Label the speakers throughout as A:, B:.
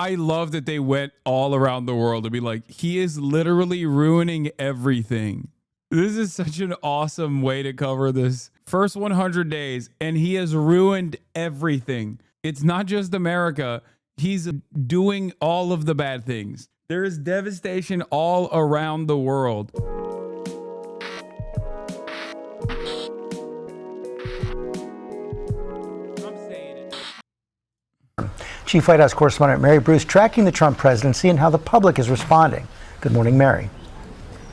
A: I love that they went all around the world to be like, he is literally ruining everything. This is such an awesome way to cover this. First 100 days, and he has ruined everything. It's not just America. He's doing all of the bad things. There is devastation all around the world.
B: Chief White House correspondent Mary Bruce tracking the Trump presidency and how the public is responding. Good morning, Mary.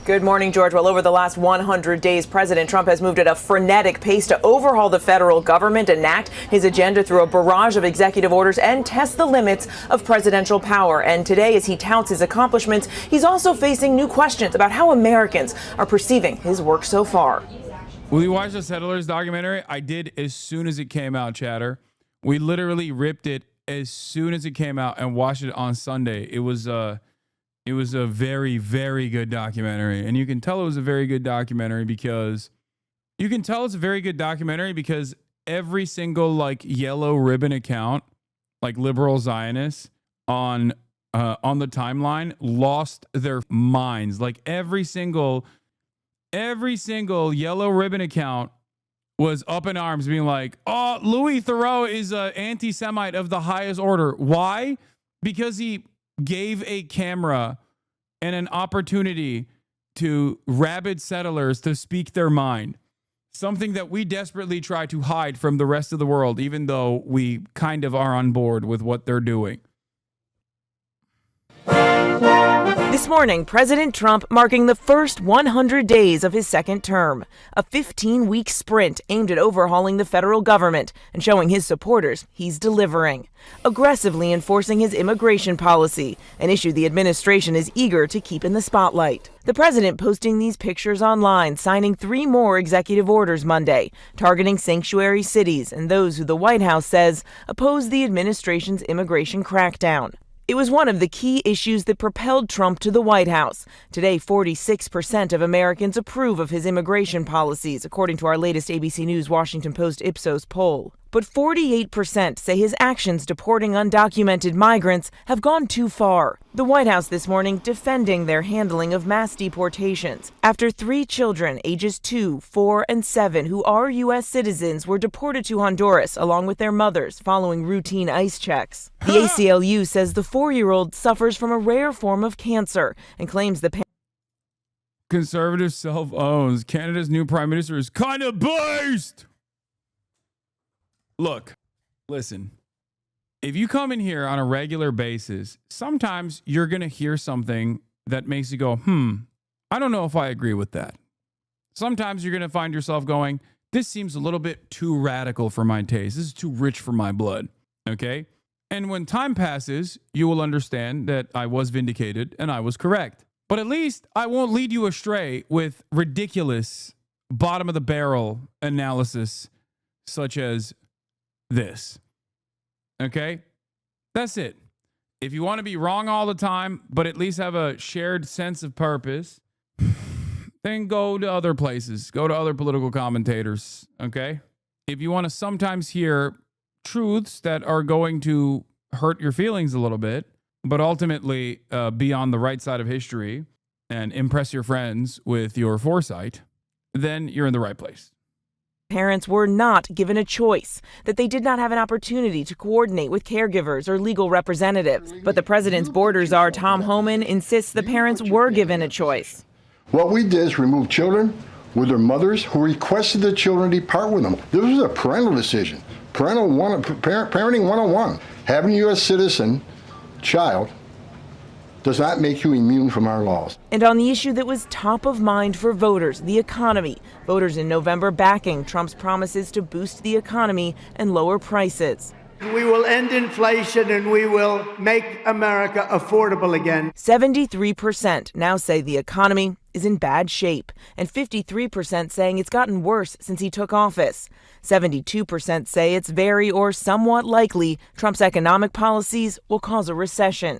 C: Good morning, George. Well, over the last 100 days, President Trump has moved at a frenetic pace to overhaul the federal government, enact his agenda through a barrage of executive orders, and test the limits of presidential power. And today, as he touts his accomplishments, he's also facing new questions about how Americans are perceiving his work so far.
A: Will you watch the Settlers documentary? I did as soon as it came out, chatter. We literally ripped it as soon as it came out and watched it on Sunday. It was a very, very good documentary. And you can tell it was a very good documentary because every single like yellow ribbon account, like liberal Zionists on the timeline lost their minds. Like every single yellow ribbon account was up in arms being like, oh, Louis Theroux is an anti-Semite of the highest order. Why? Because he gave a camera and an opportunity to rabid settlers to speak their mind. Something that we desperately try to hide from the rest of the world, even though we kind of are on board with what they're doing.
C: This morning, President Trump marking the first 100 days of his second term, a 15-week sprint aimed at overhauling the federal government and showing his supporters he's delivering, aggressively enforcing his immigration policy, an issue the administration is eager to keep in the spotlight. The president posting these pictures online, signing 3 more executive orders Monday, targeting sanctuary cities and those who the White House says oppose the administration's immigration crackdown. It was one of the key issues that propelled Trump to the White House. Today, 46% of Americans approve of his immigration policies, according to our latest ABC News Washington Post Ipsos poll. But 48% say his actions deporting undocumented migrants have gone too far. The White House this morning defending their handling of mass deportations after 3 children, ages 2, 4, and 7, who are U.S. citizens, were deported to Honduras along with their mothers following routine ICE checks. The ACLU says the 4-year-old suffers from a rare form of cancer and claims the
A: Conservative self-owns Canada's new prime minister is kind of based. Look, listen, if you come in here on a regular basis, sometimes you're going to hear something that makes you go, I don't know if I agree with that. Sometimes you're going to find yourself going, this seems a little bit too radical for my taste. This is too rich for my blood. Okay. And when time passes, you will understand that I was vindicated and I was correct. But at least I won't lead you astray with ridiculous bottom of the barrel analysis such as this. Okay? That's it. If you want to be wrong all the time, but at least have a shared sense of purpose, then go to other places. Go to other political commentators. Okay? If you want to sometimes hear truths that are going to hurt your feelings a little bit, but ultimately be on the right side of history and impress your friends with your foresight, then you're in the right place.
C: Parents were not given a choice, that they did not have an opportunity to coordinate with caregivers or legal representatives. But the president's border czar, Tom Homan, insists the parents were given a choice.
D: What we did is remove children with their mothers who requested the children depart with them. This was a parental decision. Parenting 101. Having a U.S. citizen child does not make you immune from our laws.
C: And on the issue that was top of mind for voters, the economy, voters in November backing Trump's promises to boost the economy and lower prices.
E: We will end inflation and we will make America affordable again.
C: 73% now say the economy is in bad shape, and 53% saying it's gotten worse since he took office. 72% say it's very or somewhat likely Trump's economic policies will cause a recession.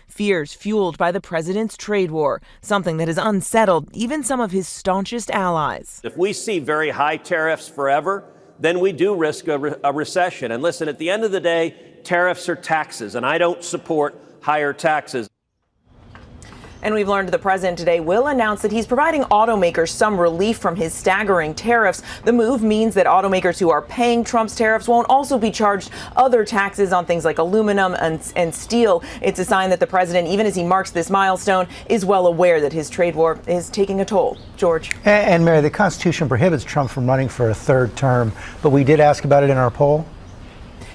C: Fears fueled by the president's trade war, something that has unsettled even some of his staunchest allies.
F: If we see very high tariffs forever, then we do risk a recession. And listen, at the end of the day, tariffs are taxes, and I don't support higher taxes.
C: And we've learned the president today will announce that he's providing automakers some relief from his staggering tariffs. The move means that automakers who are paying Trump's tariffs won't also be charged other taxes on things like aluminum and steel. It's a sign that the president, even as he marks this milestone, is well aware that his trade war is taking a toll. George.
B: And Mary, the Constitution prohibits Trump from running for a third term, but we did ask about it in our poll.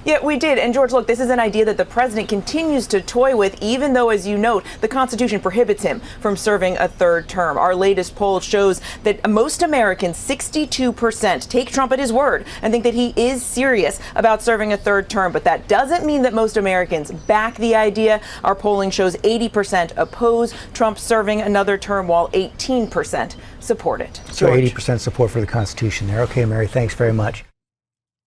C: Yeah, we did. And George, look, this is an idea that the president continues to toy with, even though, as you note, the Constitution prohibits him from serving a third term. Our latest poll shows that most Americans, 62%, take Trump at his word and think that he is serious about serving a third term. But that doesn't mean that most Americans back the idea. Our polling shows 80% oppose Trump serving another term, while 18% support it.
B: So 80% support for the Constitution there. Okay, Mary, thanks very much.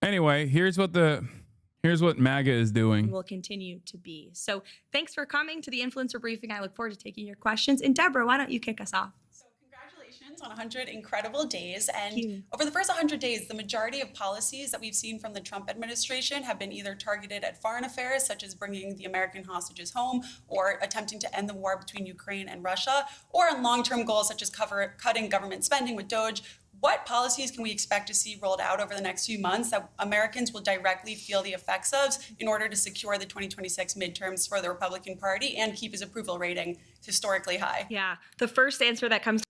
A: Anyway, here's what MAGA is doing.
G: Will continue to be. So thanks for coming to the Influencer Briefing. I look forward to taking your questions. And Deborah, why don't you kick us off?
H: So congratulations on 100 incredible days. And over the first 100 days, the majority of policies that we've seen from the Trump administration have been either targeted at foreign affairs, such as bringing the American hostages home, or attempting to end the war between Ukraine and Russia, or on long-term goals such as cutting government spending with DOGE. What policies can we expect to see rolled out over the next few months that Americans will directly feel the effects of in order to secure the 2026 midterms for the Republican Party and keep his approval rating historically high?
G: Yeah, the first answer that comes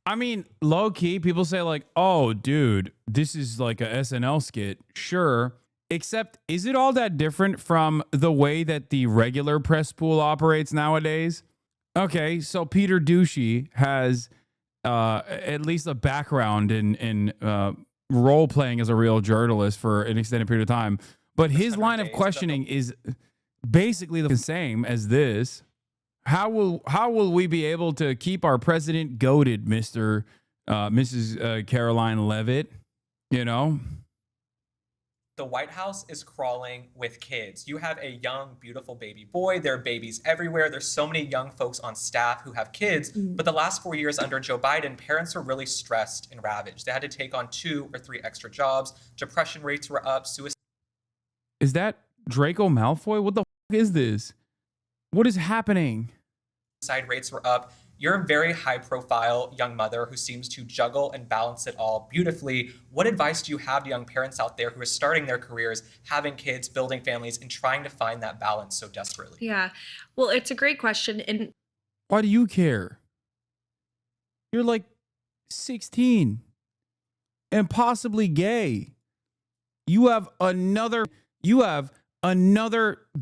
A: I mean, low key, people say like, oh, dude, this is like a SNL skit. Sure. Except, is it all that different from the way that the regular press pool operates nowadays? Okay, so Peter Ducey has at least a background in role playing as a real journalist for an extended period of time. But his line of questioning is basically the same as this. How will we be able to keep our president goated, Mrs. Caroline Levitt? You know?
I: The White House is crawling with kids. You have a young, beautiful baby boy. There are babies everywhere. There's so many young folks on staff who have kids. But the last 4 years under Joe Biden, parents were really stressed and ravaged. They had to take on 2 or 3 extra jobs. Depression rates were up. Suicide.
A: Is that Draco Malfoy? What the f is this? What is happening?
I: Suicide rates were up. You're a very high-profile young mother who seems to juggle and balance it all beautifully. What advice do you have to young parents out there who are starting their careers, having kids, building families, and trying to find that balance so desperately?
G: Yeah, well, it's a great question. And
A: why do you care? You're like 16 and possibly gay. You have another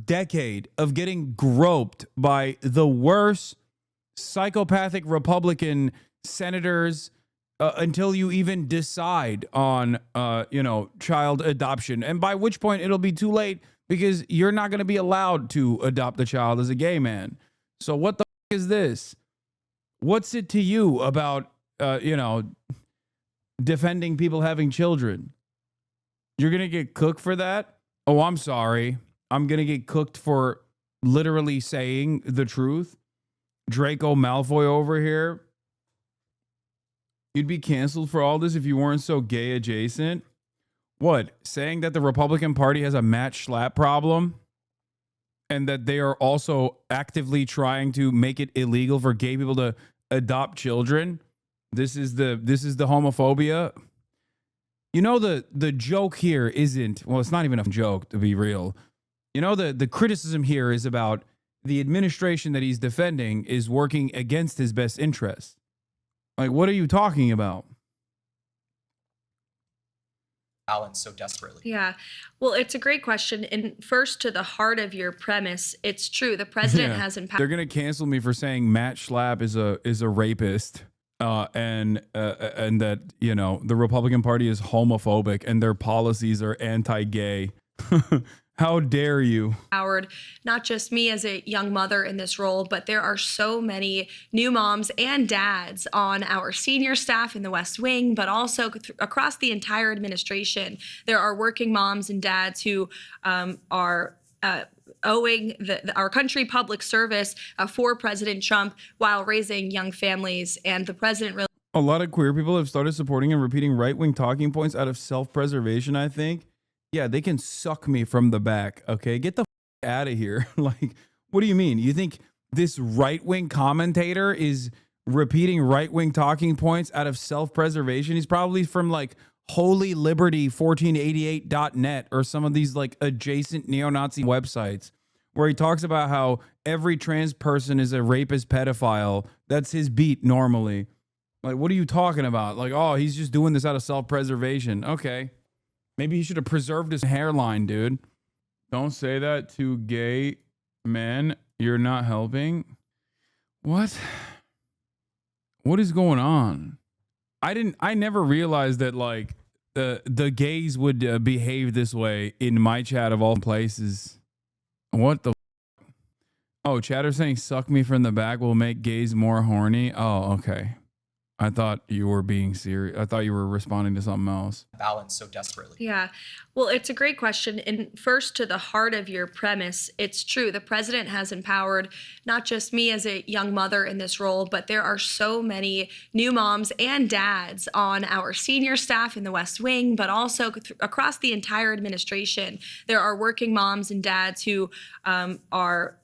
A: decade of getting groped by the worst psychopathic Republican senators until you even decide on, child adoption. And by which point it'll be too late because you're not going to be allowed to adopt the child as a gay man. So what the f is this? What's it to you about, defending people having children? You're going to get cooked for that? Oh, I'm sorry. I'm going to get cooked for literally saying the truth. Draco Malfoy over here. You'd be canceled for all this if you weren't so gay adjacent. What? Saying that the Republican Party has a Matt Schlapp problem and that they are also actively trying to make it illegal for gay people to adopt children. This is the homophobia. You know, the joke here isn't, well, it's not even a joke, to be real. You know, the criticism here is about the administration that he's defending is working against his best interests. Like, what are you talking about?
I: Balance so desperately.
G: Yeah, well, it's a great question. And first, to the heart of your premise, it's true. The president has empowered.
A: They're going to cancel me for saying Matt Schlapp is a rapist. And that, the Republican Party is homophobic and their policies are anti-gay. How dare you?
G: Howard, not just me as a young mother in this role, but there are so many new moms and dads on our senior staff in the West Wing, but also across the entire administration. There are working moms and dads who are owing our country public service for President Trump while raising young families. And the president really.
A: A lot of queer people have started supporting and repeating right-wing talking points out of self-preservation, I think. Yeah, they can suck me from the back, okay? Get the out of here. Like, what do you mean? You think this right-wing commentator is repeating right-wing talking points out of self-preservation? He's probably from like holyliberty1488.net or some of these like adjacent neo-Nazi websites where he talks about how every trans person is a rapist pedophile. That's his beat normally. Like, what are you talking about? Like, oh, he's just doing this out of self-preservation. Okay. Maybe he should have preserved his hairline, dude. Don't say that to gay men. You're not helping. What? What is going on? I never realized that like the gays would behave this way in my chat of all places. What the? Oh, chatter saying suck me from the back will make gays more horny. Oh, okay. I thought you were being serious. I thought you were responding to something else.
I: Balance so desperately.
G: Yeah. Well, it's a great question. And first, to the heart of your premise, it's true. The president has empowered not just me as a young mother in this role, but there are so many new moms and dads on our senior staff in the West Wing, but also across the entire administration. There are working moms and dads who are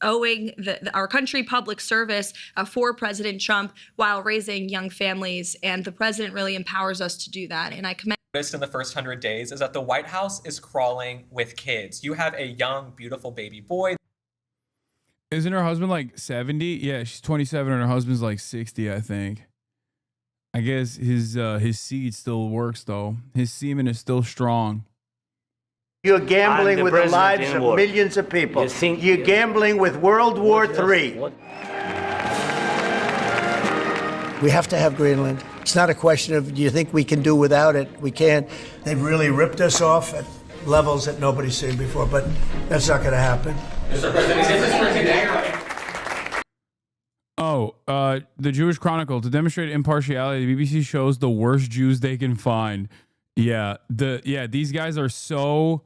G: owing our country public service for President Trump while raising young families. And the president really empowers us to do that. And I commend.
I: Noticed in the first 100 days is that the White House is crawling with kids. You have a young, beautiful baby boy.
A: Isn't her husband like 70? Yeah, she's 27 and her husband's like 60, I think. I guess his seed still works though. His semen is still strong.
E: You're gambling with the lives of millions of people. You're gambling with World War III.
J: We have to have Greenland. It's not a question of, do you think we can do without it? We can't. They've really ripped us off at levels that nobody's seen before, but that's not going to happen. Mr.
A: President, oh, the Jewish Chronicle. To demonstrate impartiality, the BBC shows the worst Jews they can find. Yeah, these guys are so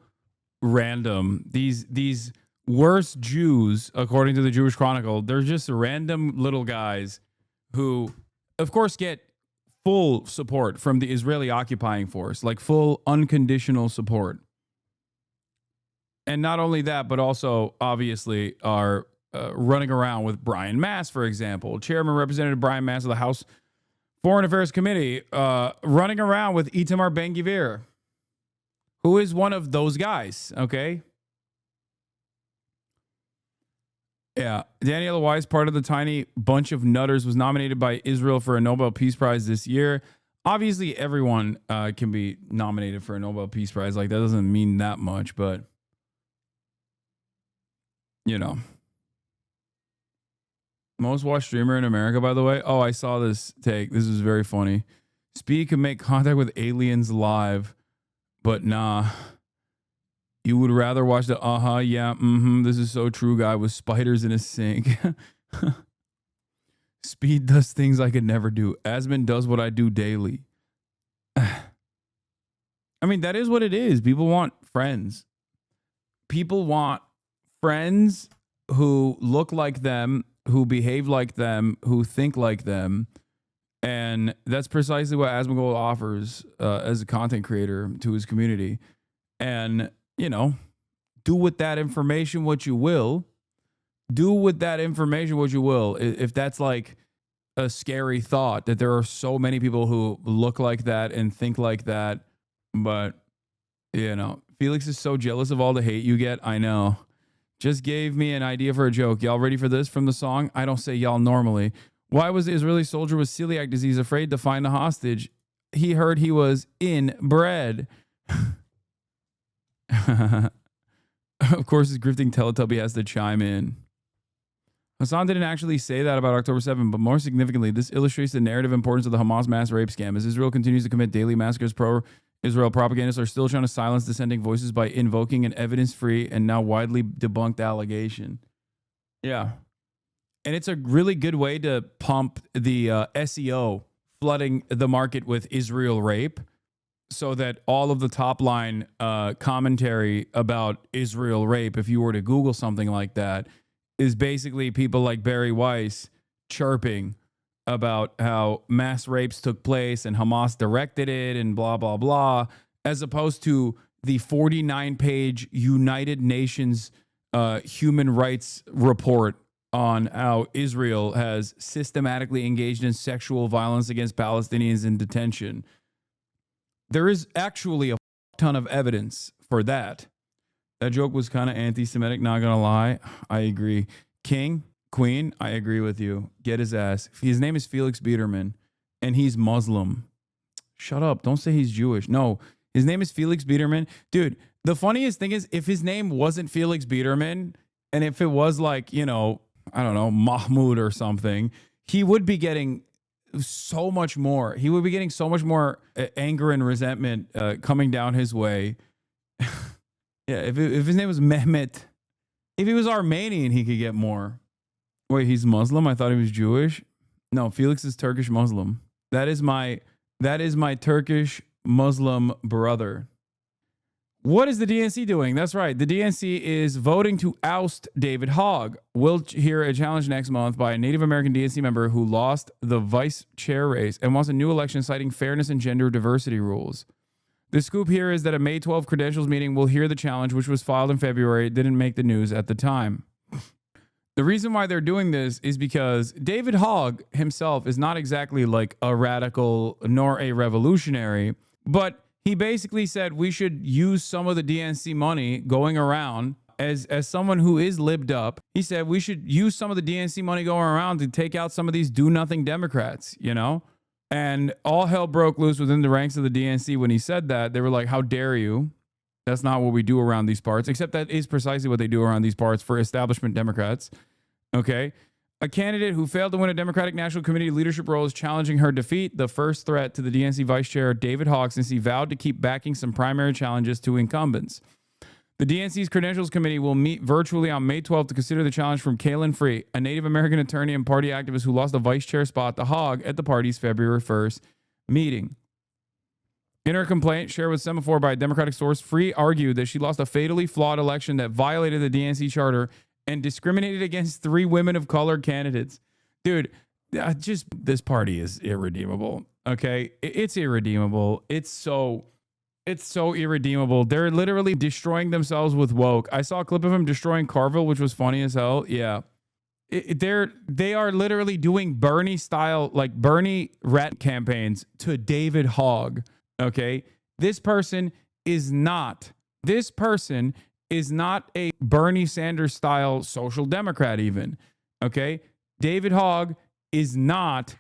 A: random. These worst Jews, according to the Jewish Chronicle, they're just random little guys who, of course, get full support from the Israeli occupying force, like full unconditional support. And not only that, but also obviously are running around with Brian Mast, for example, Chairman Representative Brian Mast of the House Foreign Affairs Committee, running around with Itamar Ben-Gvir, who is one of those guys, okay? Yeah, Daniela Weiss, part of the tiny bunch of nutters, was nominated by Israel for a Nobel Peace Prize this year. Obviously, everyone can be nominated for a Nobel Peace Prize. Like, that doesn't mean that much, but, you know. Most watched streamer in America, by the way. Oh, I saw this take. This is very funny. Speed can make contact with aliens live, but nah. You would rather watch the yeah, this is so true guy with spiders in his sink. Speed does things I could never do. Asman does what I do daily. I mean, that is what it is. People want friends. People want friends who look like them, who behave like them, who think like them. And that's precisely what Asmongold offers as a content creator to his community. And, you know, do with that information what you will. Do with that information what you will. If that's like a scary thought that there are so many people who look like that and think like that. But, you know, Felix is so jealous of all the hate you get. I know. Just gave me an idea for a joke. Y'all ready for this from the song? I don't say y'all normally. Why was the Israeli soldier with celiac disease afraid to find the hostage? He heard he was inbred. Of course, his grifting Teletubby has to chime in. Hasan didn't actually say that about October 7th, but more significantly, this illustrates the narrative importance of the Hamas mass rape scam. As Israel continues to commit daily massacres, pro-Israel propagandists are still trying to silence dissenting voices by invoking an evidence-free and now widely debunked allegation. Yeah. And it's a really good way to pump the SEO, flooding the market with Israel rape, so that all of the top line commentary about Israel rape, if you were to Google something like that, is basically people like Barry Weiss chirping about how mass rapes took place and Hamas directed it and blah, blah, blah, as opposed to the 49-page United Nations human rights report on how Israel has systematically engaged in sexual violence against Palestinians in detention. There is actually a ton of evidence for that. That joke was kind of anti-Semitic, not gonna lie. I agree. King, Queen, I agree with you. Get his ass. His name is Felix Biederman, and he's Muslim. Shut up. Don't say he's Jewish. No, his name is Felix Biederman. Dude, the funniest thing is, if his name wasn't Felix Biederman, and if it was like, you know, I don't know, Mahmoud or something, he would be getting so much more. He would be getting so much more anger and resentment coming down his way. Yeah, if his name was Mehmet, if he was Armenian, he could get more. Wait, he's Muslim? I thought he was Jewish. No, Felix is Turkish Muslim. That is my Turkish Muslim brother. What is the DNC doing? That's right. The DNC is voting to oust David Hogg. We'll hear a challenge next month by a Native American DNC member who lost the vice chair race and wants a new election citing fairness and gender diversity rules. The scoop here is that a May 12 credentials meeting will hear the challenge, which was filed in February. It didn't make the news at the time. The reason why they're doing this is because David Hogg himself is not exactly like a radical nor a revolutionary, but he basically said we should use some of the DNC money going around. As someone who is libbed up, he said we should use some of the DNC money going around to take out some of these do-nothing Democrats, you know? And all hell broke loose within the ranks of the DNC when he said that. They were like, how dare you? That's not what we do around these parts, except that is precisely what they do around these parts for establishment Democrats. Okay? A candidate who failed to win a Democratic National Committee leadership role is challenging her defeat, the first threat to the DNC vice chair, David Hogg, since he vowed to keep backing some primary challenges to incumbents. The DNC's Credentials Committee will meet virtually on May 12th to consider the challenge from Kaylin Free, a Native American attorney and party activist who lost the vice chair spot to Hogg at the party's February 1st meeting. In her complaint, shared with Semaphore by a Democratic source, Free argued that she lost a fatally flawed election that violated the DNC charter and discriminated against 3 women of color candidates. Dude, just this party is irredeemable. Okay, it's irredeemable. It's so irredeemable. They're literally destroying themselves with woke. I saw a clip of him destroying Carville, which was funny as hell. Yeah, they are literally doing Bernie style, like Bernie rat campaigns to David Hogg. Okay, this person is not a Bernie Sanders style social democrat even. Okay, David Hogg is not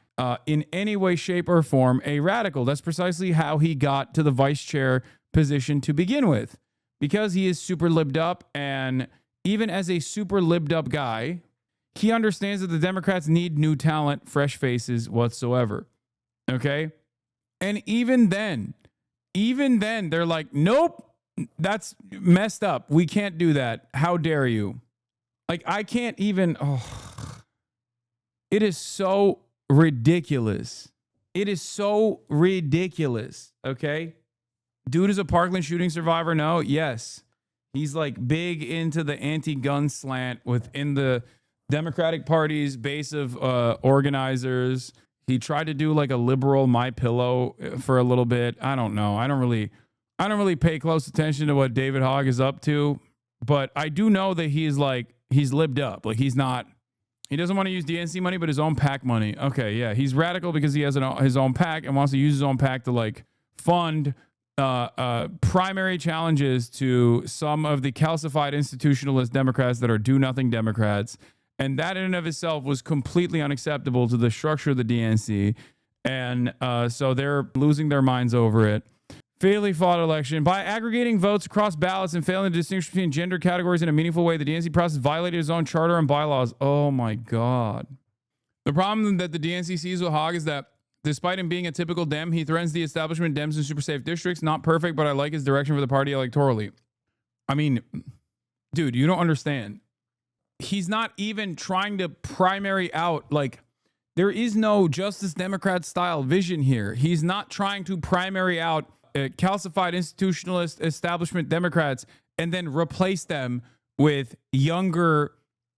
A: in any way, shape, or form a radical. That's precisely how he got to the vice chair position to begin with, because he is super libbed up, and even as a super libbed up guy, he understands that the Democrats need new talent, fresh faces whatsoever. Okay, and even then they're like, nope, that's messed up. We can't do that. How dare you? Like, I can't even. It is so ridiculous. It is so ridiculous. Okay. Dude is a Parkland shooting survivor. No. Yes. He's like big into the anti-gun slant within the Democratic Party's base of organizers. He tried to do like a liberal MyPillow for a little bit. I don't know. I don't really pay close attention to what David Hogg is up to, but I do know that he's libbed up. Like, he doesn't want to use DNC money, but his own PAC money. Okay, yeah, he's radical because he has his own PAC and wants to use his own PAC to like fund primary challenges to some of the calcified institutionalist Democrats that are do-nothing Democrats. And that in and of itself was completely unacceptable to the structure of the DNC. And so they're losing their minds over it. Fatally flawed election. By aggregating votes across ballots and failing to distinguish between gender categories in a meaningful way, the DNC process violated its own charter and bylaws. Oh my God. The problem that the DNC sees with Hogg is that despite him being a typical Dem, he threatens the establishment Dems in super safe districts. Not perfect, but I like his direction for the party electorally. I mean, dude, you don't understand. He's not even trying to primary out. Like, there is no Justice Democrat style vision here. He's not trying to primary out calcified institutionalist establishment Democrats and then replace them with younger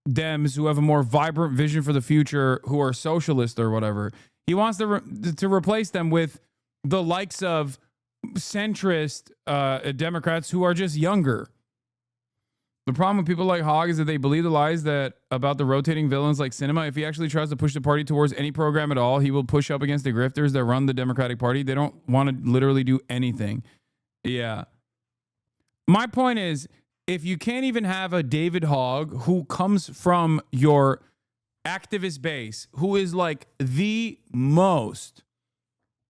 A: Dems who have a more vibrant vision for the future, who are socialist or whatever. He wants to replace them with the likes of centrist Democrats who are just younger. The problem with people like Hogg is that they believe the lies that about the rotating villains like cinema. If he actually tries to push the party towards any program at all, he will push up against the grifters that run the Democratic Party. They don't want to literally do anything. Yeah. My point is, if you can't even have a David Hogg who comes from your activist base, who is like the most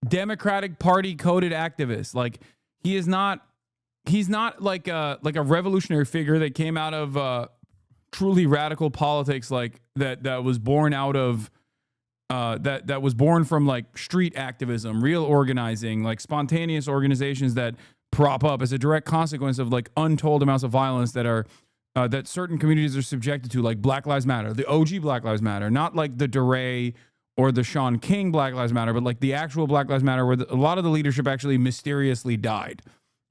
A: Democratic Party coded activist, like he's not like a revolutionary figure that came out of truly radical politics, like that was born out of that was born from like street activism, real organizing, like spontaneous organizations that prop up as a direct consequence of like untold amounts of violence that are that certain communities are subjected to, like Black Lives Matter, the OG Black Lives Matter, not like the DeRay or the Sean King Black Lives Matter, but like the actual Black Lives Matter where a lot of the leadership actually mysteriously died,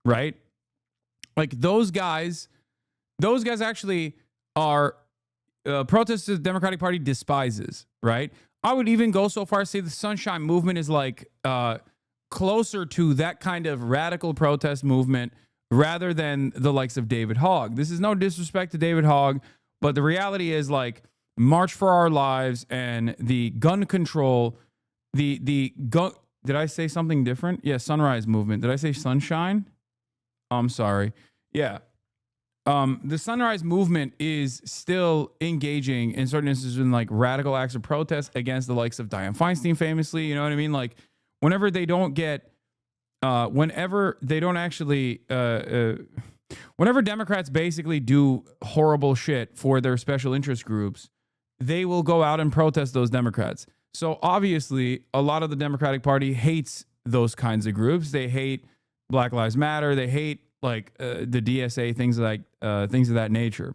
A: right? Like those guys actually are protests the Democratic Party despises, right? I would even go so far as to say the Sunshine Movement is like closer to that kind of radical protest movement rather than the likes of David Hogg. This is no disrespect to David Hogg, but the reality is like March for Our Lives and the gun control, the gun. Did I say something different? Yeah, Sunrise Movement. Did I say Sunshine? I'm sorry. Yeah. The Sunrise Movement is still engaging in certain instances in like radical acts of protest against the likes of Dianne Feinstein famously. You know what I mean? Like whenever they don't get, whenever they don't actually, whenever Democrats basically do horrible shit for their special interest groups, they will go out and protest those Democrats. So obviously a lot of the Democratic Party hates those kinds of groups. They hate Black Lives Matter. They hate like the DSA, things like things of that nature.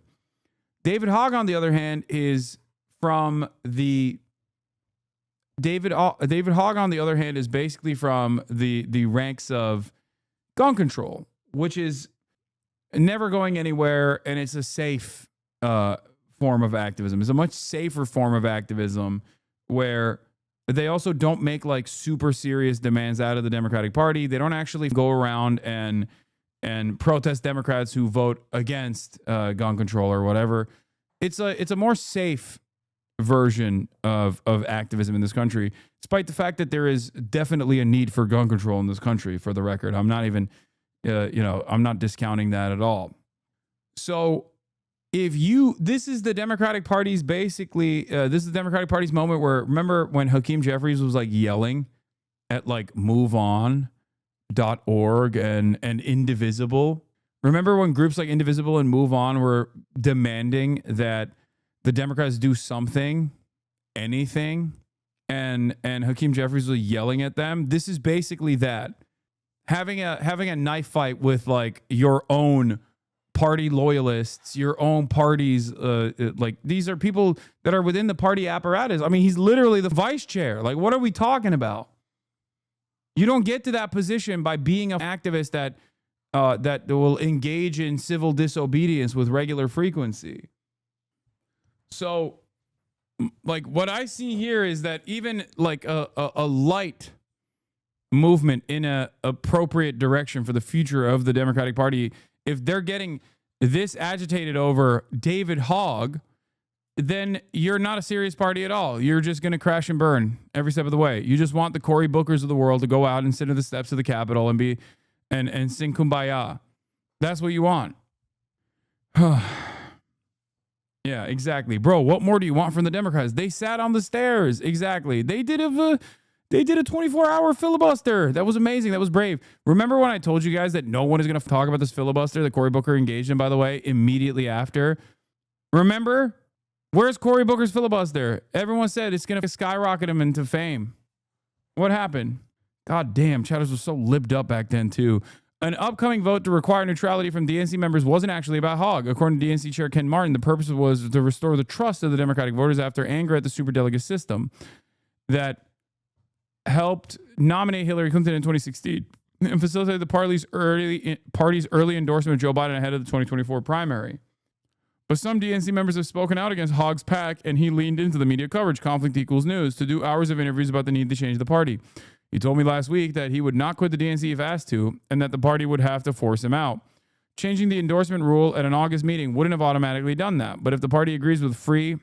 A: David Hogg, on the other hand, is from the David Hogg, on the other hand, is basically from the ranks of gun control, which is never going anywhere, and it's a safe form of activism. It's a much safer form of activism where they also don't make like super serious demands out of the Democratic Party. They don't actually go around and protest Democrats who vote against gun control or whatever. It's a more safe version of activism in this country, despite the fact that there is definitely a need for gun control in this country, for the record. I'm not even, I'm not discounting that at all. So this is the Democratic Party's basically, this is the Democratic Party's moment where, remember when Hakeem Jeffries was like yelling at like MoveOn.org and Indivisible? Remember when groups like Indivisible and MoveOn were demanding that the Democrats do something, anything, and Hakeem Jeffries was yelling at them? This is basically that. Having a knife fight with like your own party loyalists, your own parties, like these are people that are within the party apparatus. I mean, he's literally the vice chair. Like, what are we talking about? You don't get to that position by being an activist that will engage in civil disobedience with regular frequency. So, like, what I see here is that even like a light movement in a appropriate direction for the future of the Democratic Party, if they're getting this agitated over David Hogg, then you're not a serious party at all. You're just going to crash and burn every step of the way. You just want the Cory Bookers of the world to go out and sit at the steps of the Capitol and be and sing Kumbaya. That's what you want. Yeah, exactly. Bro, what more do you want from the Democrats? They sat on the stairs. Exactly. They did a 24-hour filibuster. That was amazing. That was brave. Remember when I told you guys that no one is going to talk about this filibuster that Cory Booker engaged in, by the way, immediately after? Remember? Where's Cory Booker's filibuster? Everyone said it's going to skyrocket him into fame. What happened? God damn, Chatters was so libbed up back then, too. An upcoming vote to require neutrality from DNC members wasn't actually about Hogg. According to DNC Chair Ken Martin, the purpose was to restore the trust of the Democratic voters after anger at the superdelegate system that helped nominate Hillary Clinton in 2016 and facilitated the party's early endorsement of Joe Biden ahead of the 2024 primary. But some DNC members have spoken out against Hogg's PAC, and he leaned into the media coverage, conflict equals news, to do hours of interviews about the need to change the party. He told me last week that he would not quit the DNC if asked to, and that the party would have to force him out. Changing the endorsement rule at an August meeting wouldn't have automatically done that. But if the party agrees with Free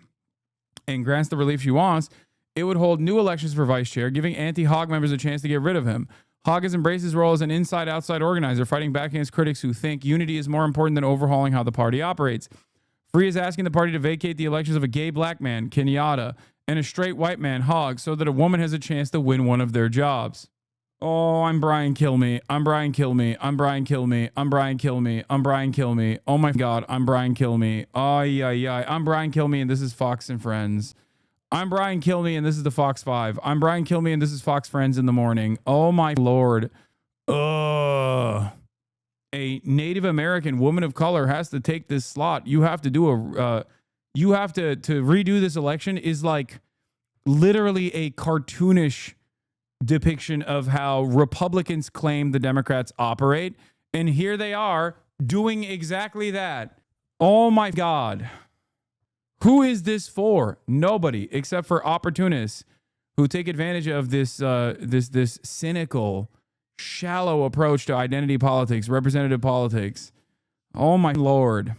A: and grants the relief she wants, it would hold new elections for vice chair, giving anti-Hogg members a chance to get rid of him. Hogg has embraced his role as an inside-outside organizer, fighting back against critics who think unity is more important than overhauling how the party operates. Free is asking the party to vacate the elections of a gay black man, Kenyatta, and a straight white man, Hogg, so that a woman has a chance to win one of their jobs. Oh, I'm Brian Kilme. I'm Brian Kilme. I'm Brian Kilme. I'm Brian Kilme. I'm Brian Kilme. Oh my God, I'm Brian Kilme. Oh, yeah. I'm Brian Kilme, and this is Fox and Friends. I'm Brian Kilme, and this is the Fox 5. I'm Brian Kilme, and this is Fox Friends in the morning. Oh my Lord. Ugh. A Native American woman of color has to take this slot. You have to do you have to redo this election is like literally a cartoonish depiction of how Republicans claim the Democrats operate. And here they are doing exactly that. Oh my God. Who is this for? Nobody, except for opportunists who take advantage of this this cynical, shallow approach to identity politics, representative politics. Oh my Lord.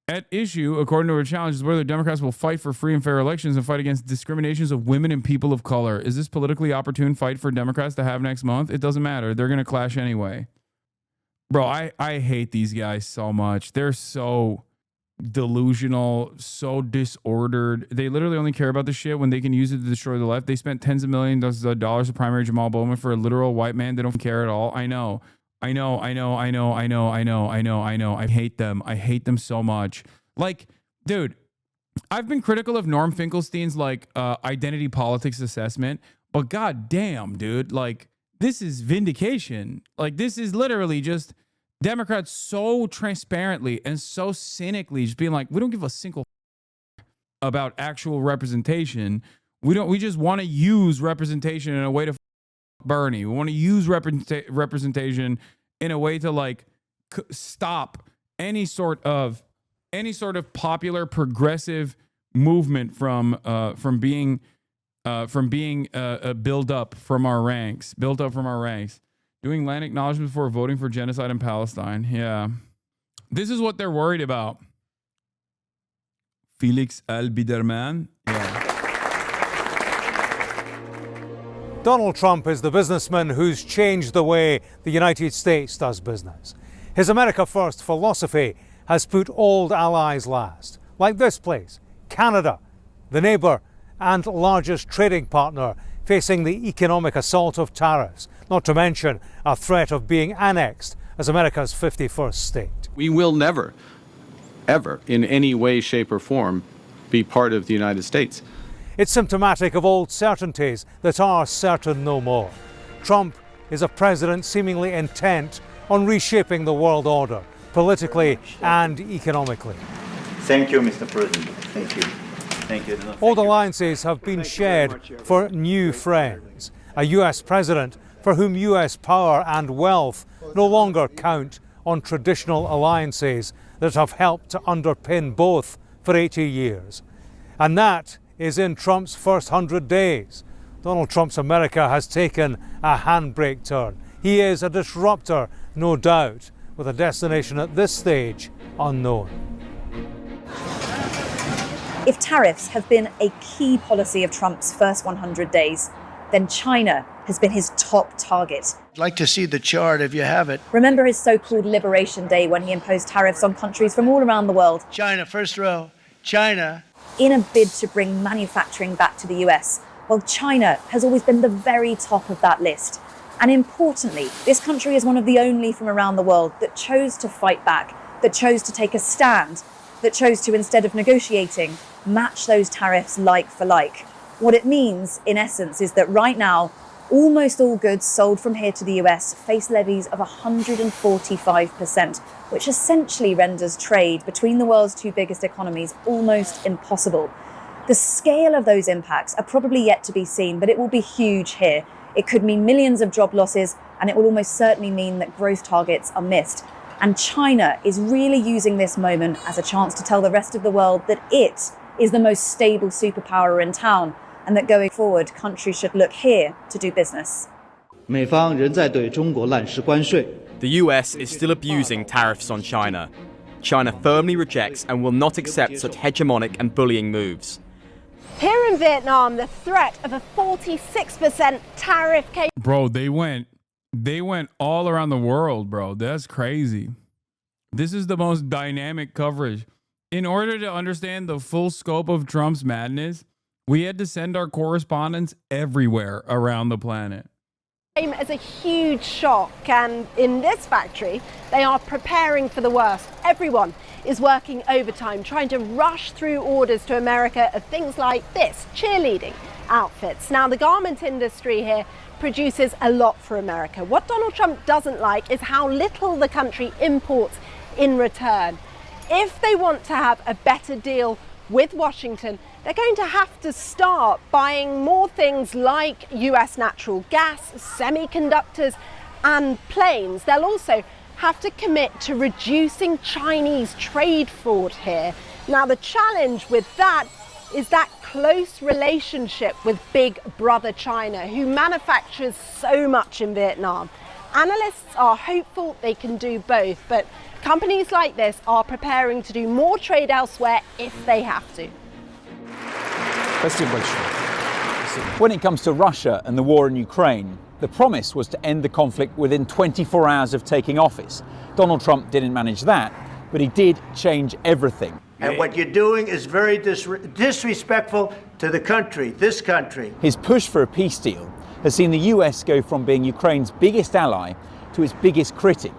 A: At issue, according to her challenge, is whether Democrats will fight for free and fair elections and fight against discriminations of women and people of color. Is this politically opportune fight for Democrats to have next month? It doesn't matter. They're going to clash anyway. Bro, I hate these guys so much. They're so delusional, so disordered. They literally only care about the shit when they can use it to destroy the left. They spent tens of millions of dollars to primary Jamal Bowman for a literal white man. They don't care at all. I know. I hate them. I hate them so much. Like, dude, I've been critical of Norm Finkelstein's like identity politics assessment, but god damn, dude, like this is vindication. Like this is literally just Democrats so transparently and so cynically just being like, we don't give a single about actual representation. We just want to use representation in a way to Bernie. We want to use representation in a way to like stop any sort of popular progressive movement from being built up from our ranks. Doing land acknowledgement before voting for genocide in Palestine. Yeah, this is what they're worried about. Felix Al-Biderman. Yeah.
K: Donald Trump is the businessman who's changed the way the United States does business. His America First philosophy has put old allies last, like this place, Canada, the neighbour and largest trading partner facing the economic assault of tariffs, not to mention a threat of being annexed as America's 51st state.
L: We will never, ever, in any way, shape or form, be part of the United States.
K: It's symptomatic of old certainties that are certain no more. Trump is a president seemingly intent on reshaping the world order, politically and economically.
E: Thank you, Mr. President. Thank you. Thank you.
K: Old alliances have been shed for new friends. A US president for whom US power and wealth no longer count on traditional alliances that have helped to underpin both for 80 years. And that is in Trump's first 100 days. Donald Trump's America has taken a handbrake turn. He is a disruptor, no doubt, with a destination at this stage unknown.
M: If tariffs have been a key policy of Trump's first 100 days, then China has been his top target.
J: I'd like to see the chart if you have it.
M: Remember his so-called Liberation Day when he imposed tariffs on countries from all around the world?
J: China, first row, China.
M: In a bid to bring manufacturing back to the US, well, China has always been the very top of that list. And importantly, this country is one of the only from around the world that chose to fight back, that chose to take a stand, that chose to, instead of negotiating, match those tariffs like for like. What it means, in essence, is that right now, almost all goods sold from here to the US face levies of 145%, which essentially renders trade between the world's two biggest economies almost impossible. The scale of those impacts are probably yet to be seen, but it will be huge here. It could mean millions of job losses, and it will almost certainly mean that growth targets are missed. And China is really using this moment as a chance to tell the rest of the world that it is the most stable superpower in town, and that going forward, countries should look here to do business.
N: 美方仍在对中国滥施关税， the US is still abusing tariffs on China. China firmly rejects and will not accept such hegemonic and bullying moves.
O: Here in Vietnam, the threat of a 46% tariff came.
A: Bro, they went all around the world, bro. That's crazy. This is the most dynamic coverage. In order to understand the full scope of Trump's madness, we had to send our correspondents everywhere around the planet.
O: Came as a huge shock, and in this factory they are preparing for the worst. Everyone is working overtime, trying to rush through orders to America of things like this, cheerleading outfits. Now, the garment industry here produces a lot for America. What Donald Trump doesn't like is how little the country imports in return. If they want to have a better deal with Washington, they're going to have to start buying more things like US natural gas, semiconductors, and planes. They'll also have to commit to reducing Chinese trade fraud here. Now, the challenge with that is that close relationship with Big Brother China, who manufactures so much in Vietnam. Analysts are hopeful they can do both, but companies like this are preparing to do more trade elsewhere if they have to.
P: When it comes to Russia and the war in Ukraine, the promise was to end the conflict within 24 hours of taking office. Donald Trump didn't manage that, but he did change everything.
E: And what you're doing is very disrespectful to the country, this country.
P: His push for a peace deal has seen the US go from being Ukraine's biggest ally to its biggest critic,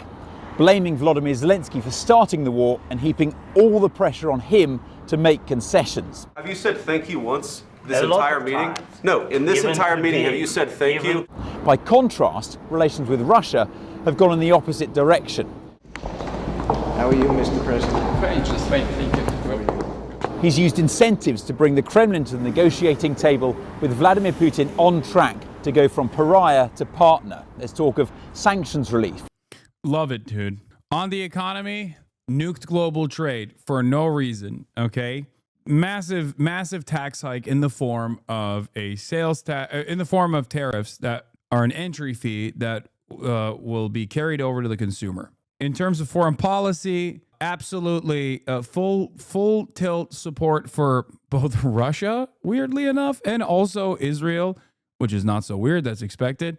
P: blaming Volodymyr Zelensky for starting the war and heaping all the pressure on him to make concessions.
Q: Have you said thank you once this entire meeting? No, in this entire meeting, have you said thank you?
P: By contrast, relations with Russia have gone in the opposite direction.
R: How are you, Mr. President? Fine, just fine, thank you.
P: He's used incentives to bring the Kremlin to the negotiating table, with Vladimir Putin on track to go from pariah to partner. There's talk of sanctions relief.
A: Love it, dude. On the economy, nuked global trade for no reason, okay? Massive tax hike in the form of a sales tax, in the form of tariffs that are an entry fee that will be carried over to the consumer. In terms of foreign policy, absolutely full tilt support for both Russia, weirdly enough, and also Israel, which is not so weird, that's expected.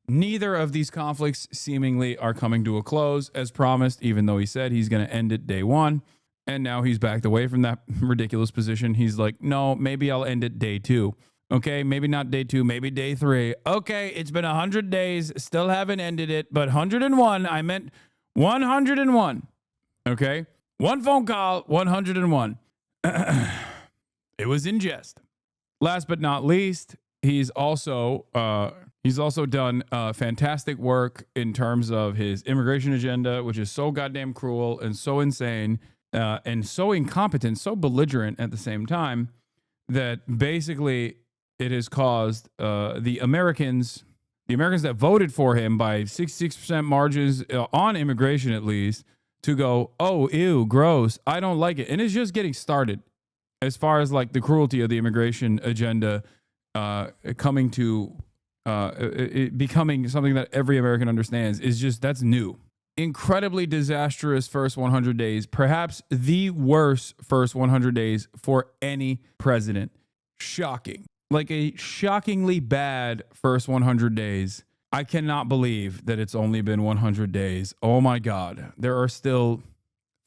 A: Neither of these conflicts seemingly are coming to a close as promised, even though he said he's going to end it day one. And now he's backed away from that ridiculous position. He's like, no, maybe I'll end it day 2. Okay, maybe not day 2, maybe day 3. Okay, it's been 100 days, still haven't ended it, but 101, I meant 101. Okay, one phone call, 101. It was in jest. Last but not least, he's also done fantastic work in terms of his immigration agenda, which is so goddamn cruel and so insane and so incompetent, so belligerent at the same time, that basically it has caused the Americans that voted for him by 66% margins on immigration, at least, to go, oh, ew, gross, I don't like it. And it's just getting started as far as like the cruelty of the immigration agenda coming to it becoming something that every American understands is just, that's new. Incredibly disastrous first 100 days, perhaps the worst first 100 days for any president. Shocking. Like a shockingly bad first 100 days. I cannot believe that it's only been 100 days. Oh my God. There are still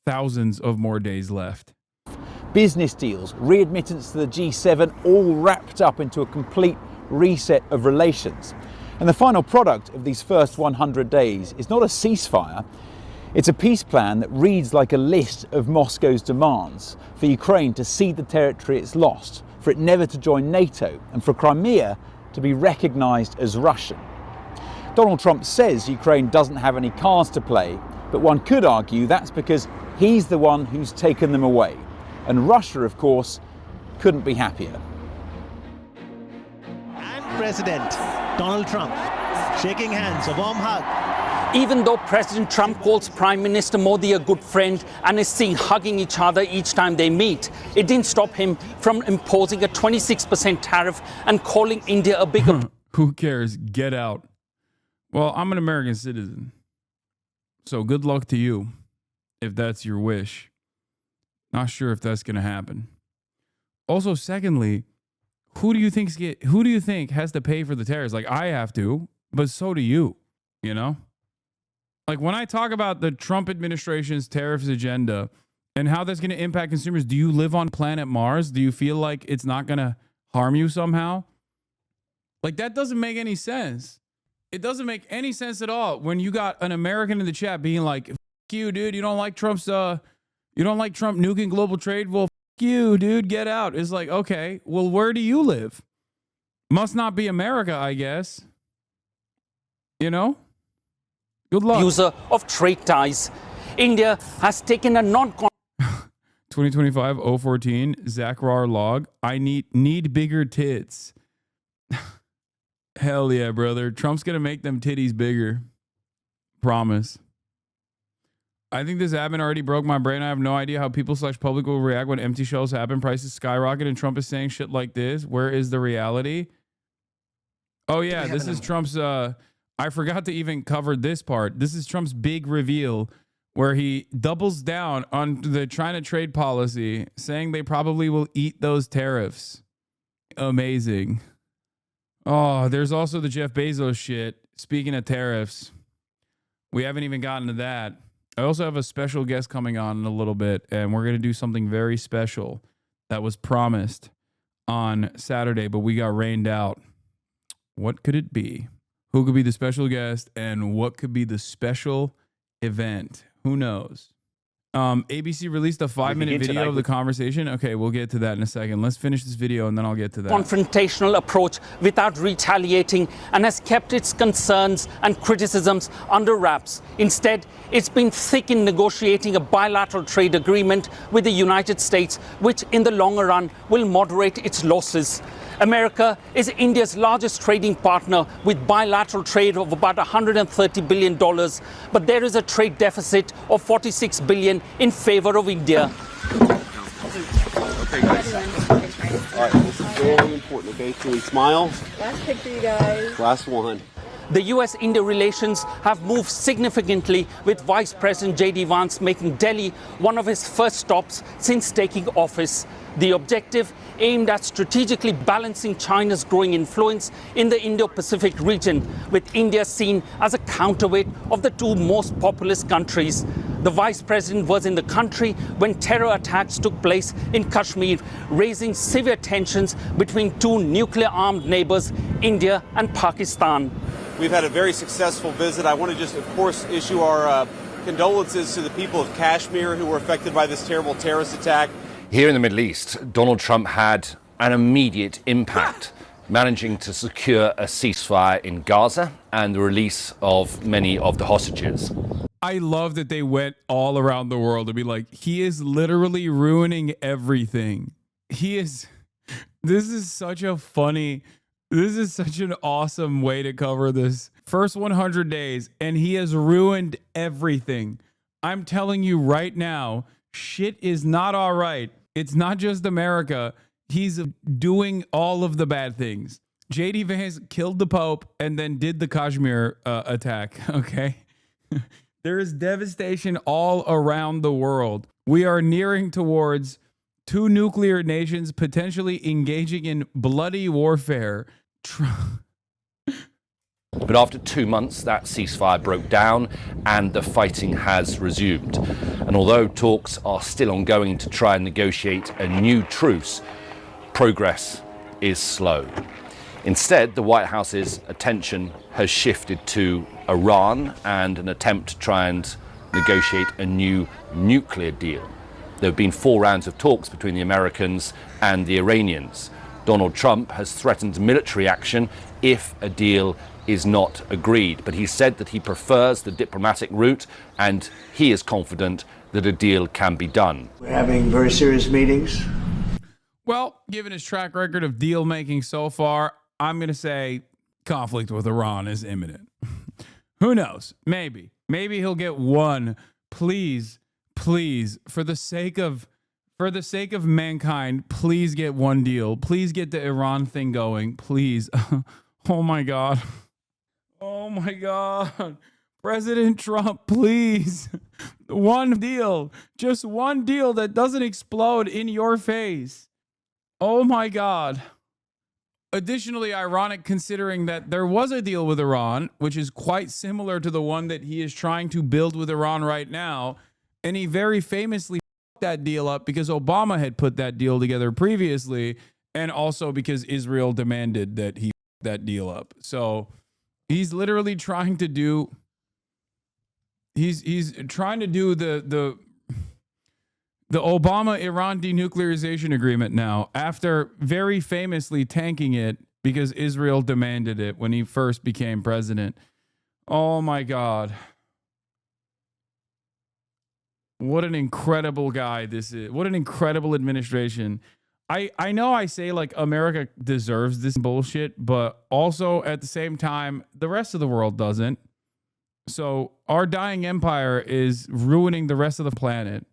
A: thousands of more days left.
P: Business deals, readmittance to the G7, all wrapped up into a complete reset of relations. And the final product of these first 100 days is not a ceasefire. It's a peace plan that reads like a list of Moscow's demands for Ukraine to cede the territory it's lost, for it never to join NATO, and for Crimea to be recognized as Russian. Donald Trump says Ukraine doesn't have any cards to play, but one could argue that's because he's the one who's taken them away. And Russia, of course, couldn't be happier.
S: And President Donald Trump shaking hands, a warm hug.
T: Even though President Trump calls Prime Minister Modi a good friend and is seen hugging each other each time they meet, it didn't stop him from imposing a 26% tariff and calling India a bigger...
A: Who cares? Get out. Well, I'm an American citizen. So good luck to you if that's your wish. Not sure if that's going to happen. Also, secondly, who do you think has to pay for the tariffs? Like, I have to, but so do you, you know? Like, when I talk about the Trump administration's tariffs agenda and how that's going to impact consumers, do you live on planet Mars? Do you feel like it's not going to harm you somehow? Like, that doesn't make any sense. It doesn't make any sense at all when you got an American in the chat being like, "F you, dude, you don't like Trump nuking global trade? Well, f you, dude, get out." It's like, okay, well, where do you live? Must not be America, I guess. You know? Good luck.
T: User of trade ties. India has taken a
A: 2025-014, Zachar log. I need bigger tits. Hell yeah, brother. Trump's going to make them titties bigger. Promise. I think this admin already broke my brain. I have no idea how people / public will react when empty shelves happen, prices skyrocket, and Trump is saying shit like this. Where is the reality? Oh, yeah, this is Trump's... I forgot to even cover this part. This is Trump's big reveal where he doubles down on the China trade policy, saying they probably will eat those tariffs. Amazing. Oh, there's also the Jeff Bezos shit. Speaking of tariffs, we haven't even gotten to that. I also have a special guest coming on in a little bit, and we're going to do something very special that was promised on Saturday, but we got rained out. What could it be? Who could be the special guest, and what could be the special event? Who knows? ABC released a 5-minute video of the conversation. Okay, we'll get to that in a second. Let's finish this video, and then I'll get to that.
T: Confrontational approach without retaliating and has kept its concerns and criticisms under wraps. Instead, it's been thick in negotiating a bilateral trade agreement with the United States, which in the longer run will moderate its losses. America is India's largest trading partner with bilateral trade of about $130 billion, but there is a trade deficit of $46 billion in favor of India.
Q: Okay, guys. All right, this is really important, okay? Can we smile?
O: Last picture, you guys.
Q: Last one.
T: The US-India relations have moved significantly, with Vice President J.D. Vance making Delhi one of his first stops since taking office. The objective aimed at strategically balancing China's growing influence in the Indo-Pacific region, with India seen as a counterweight of the two most populous countries. The Vice President was in the country when terror attacks took place in Kashmir, raising severe tensions between two nuclear-armed neighbors, India and Pakistan.
Q: We've had a very successful visit. I want to just, of course, issue our condolences to the people of Kashmir who were affected by this terrible terrorist attack.
U: Here in the Middle East, Donald Trump had an immediate impact, managing to secure a ceasefire in Gaza and the release of many of the hostages.
A: I love that they went all around the world to be like, he is literally ruining everything. This is such an awesome way to cover this first 100 days, and he has ruined everything. I'm telling you right now, shit is not all right. It's not just America. He's doing all of the bad things. J.D. Vance killed the Pope and then did the Kashmir attack, okay? There is devastation all around the world. We are nearing towards two nuclear nations potentially engaging in bloody warfare.
U: But after 2 months, that ceasefire broke down and the fighting has resumed. And although talks are still ongoing to try and negotiate a new truce, progress is slow. Instead, the White House's attention has shifted to Iran and an attempt to try and negotiate a new nuclear deal. There have been 4 rounds of talks between the Americans and the Iranians. Donald Trump has threatened military action if a deal is not agreed, but he said that he prefers the diplomatic route and he is confident that a deal can be done.
J: We're having very serious meetings.
A: Well, given his track record of deal making so far, I'm going to say conflict with Iran is imminent. Who knows? Maybe he'll get one. Please, for the sake of mankind, please get one deal. Please get the Iran thing going. Please. Oh my God. President Trump, please. One deal. Just one deal that doesn't explode in your face. Oh my God. Additionally ironic considering that there was a deal with Iran, which is quite similar to the one that he is trying to build with Iran right now. And he very famously fucked that deal up because Obama had put that deal together previously, and also because Israel demanded that he fuck that deal up. So he's literally trying to do he's trying to do the Obama-Iran denuclearization agreement now, after very famously tanking it because Israel demanded it when he first became president. Oh my God. What an incredible guy this is. What an incredible administration. I know I say like America deserves this bullshit, but also at the same time, the rest of the world doesn't. So our dying empire is ruining the rest of the planet.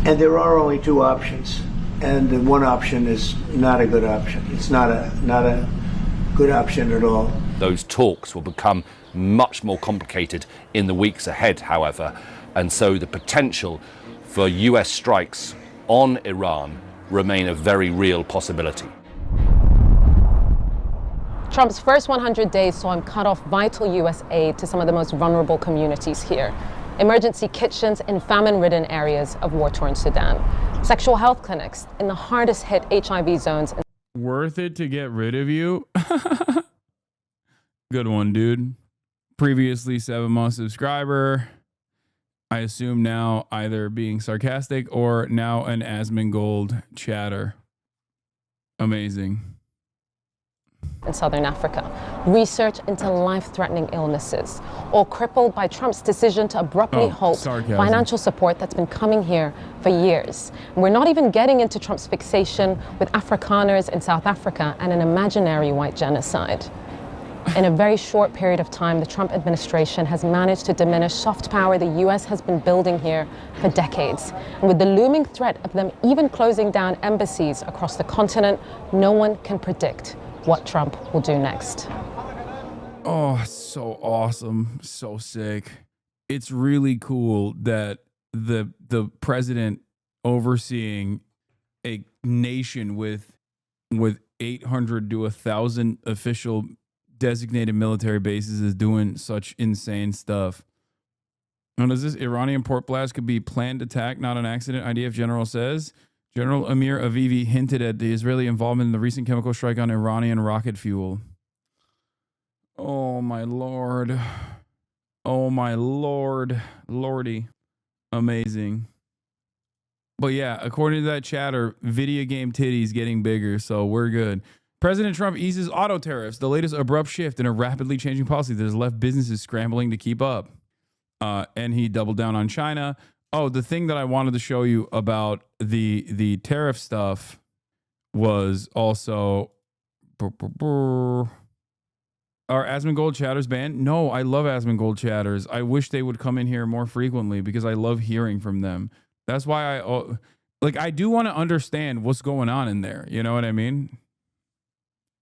J: And there are only two options, and the one option is not a good option. It's not a good option at all.
U: Those talks will become much more complicated in the weeks ahead, however, and so the potential for US strikes on Iran remain a very real possibility.
D: Trump's first 100 days saw him cut off vital U.S. aid to some of the most vulnerable communities here. Emergency kitchens in famine-ridden areas of war-torn Sudan. Sexual health clinics in the hardest-hit HIV zones.
A: Worth it to get rid of you? Good one, dude. Previously 7-month subscriber. I assume now either being sarcastic or now an Asmongold chatter. Amazing.
D: In southern Africa, research into life-threatening illnesses, all crippled by Trump's decision to abruptly halt financial support that's been coming here for years. And we're not even getting into Trump's fixation with Afrikaners in South Africa and an imaginary white genocide. In a very short period of time, the Trump administration has managed to diminish soft power the U.S. has been building here for decades. And with the looming threat of them even closing down embassies across the continent, no one can predict what Trump will do next.
A: Oh, so awesome. So sick. It's really cool that the president overseeing a nation with 800 to 1,000 official designated military bases is doing such insane stuff. Now, does this Iranian port blast could be planned attack, not an accident? IDF general says. General Amir Avivi hinted at the Israeli involvement in the recent chemical strike on Iranian rocket fuel. Oh, my Lord. Oh, my Lord. Lordy. Amazing. But yeah, according to that chatter, video game titties getting bigger, so we're good. President Trump eases auto tariffs, the latest abrupt shift in a rapidly changing policy that has left businesses scrambling to keep up. And he doubled down on China. Oh, the thing that I wanted to show you about the tariff stuff was also... Are Asmongold chatters banned? No, I love Asmongold chatters. I wish they would come in here more frequently because I love hearing from them. That's why I do want to understand what's going on in there. You know what I mean?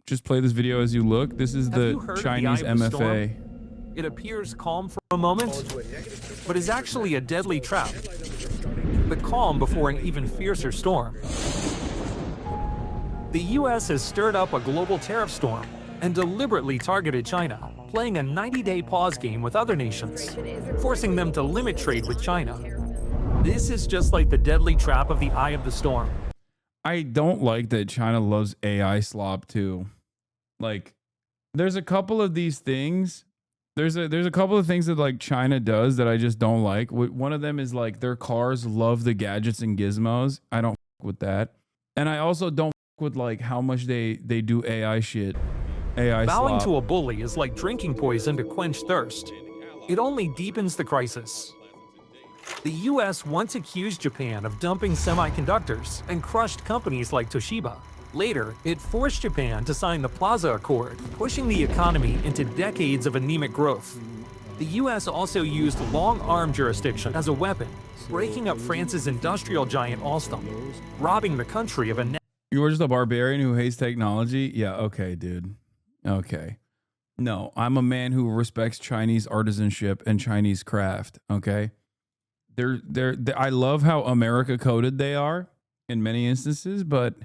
A: Just play this video as you look. This is the Chinese MFA.
V: It appears calm for a moment, but is actually a deadly trap. The calm before an even fiercer storm. The U.S. has stirred up a global tariff storm and deliberately targeted China, playing a 90-day pause game with other nations, forcing them to limit trade with China. This is just like the deadly trap of the eye of the storm.
A: I don't like that China loves AI slop too. Like, there's a couple of these things. There's a couple of things that like China does that I just don't like. One of them is like their cars love the gadgets and gizmos. I don't fuck with that. And I also don't fuck with like how much they do AI shit. AI
V: Bowing
A: slop.
V: to a bully is like drinking poison to quench thirst. It only deepens the crisis. The U.S. once accused Japan of dumping semiconductors and crushed companies like Toshiba. Later, it forced Japan to sign the Plaza Accord, pushing the economy into decades of anemic growth. The U.S. also used long-arm jurisdiction as a weapon, breaking up France's industrial giant Alstom, robbing the country of a...
A: You were just a barbarian who hates technology? Yeah, okay, dude. Okay. No, I'm a man who respects Chinese artisanship and Chinese craft. Okay, I love how America coded they are in many instances, but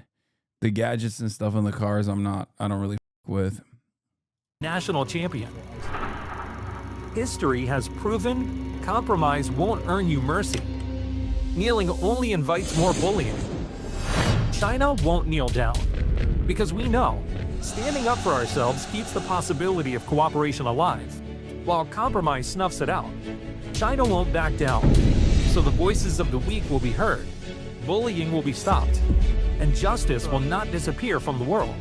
A: the gadgets and stuff in the cars, I don't really with.
V: National champion. History has proven compromise won't earn you mercy. Kneeling only invites more bullying. China won't kneel down because we know standing up for ourselves keeps the possibility of cooperation alive, while compromise snuffs it out. China won't back down, so the voices of the weak will be heard, bullying will be stopped, and justice will not disappear from the world.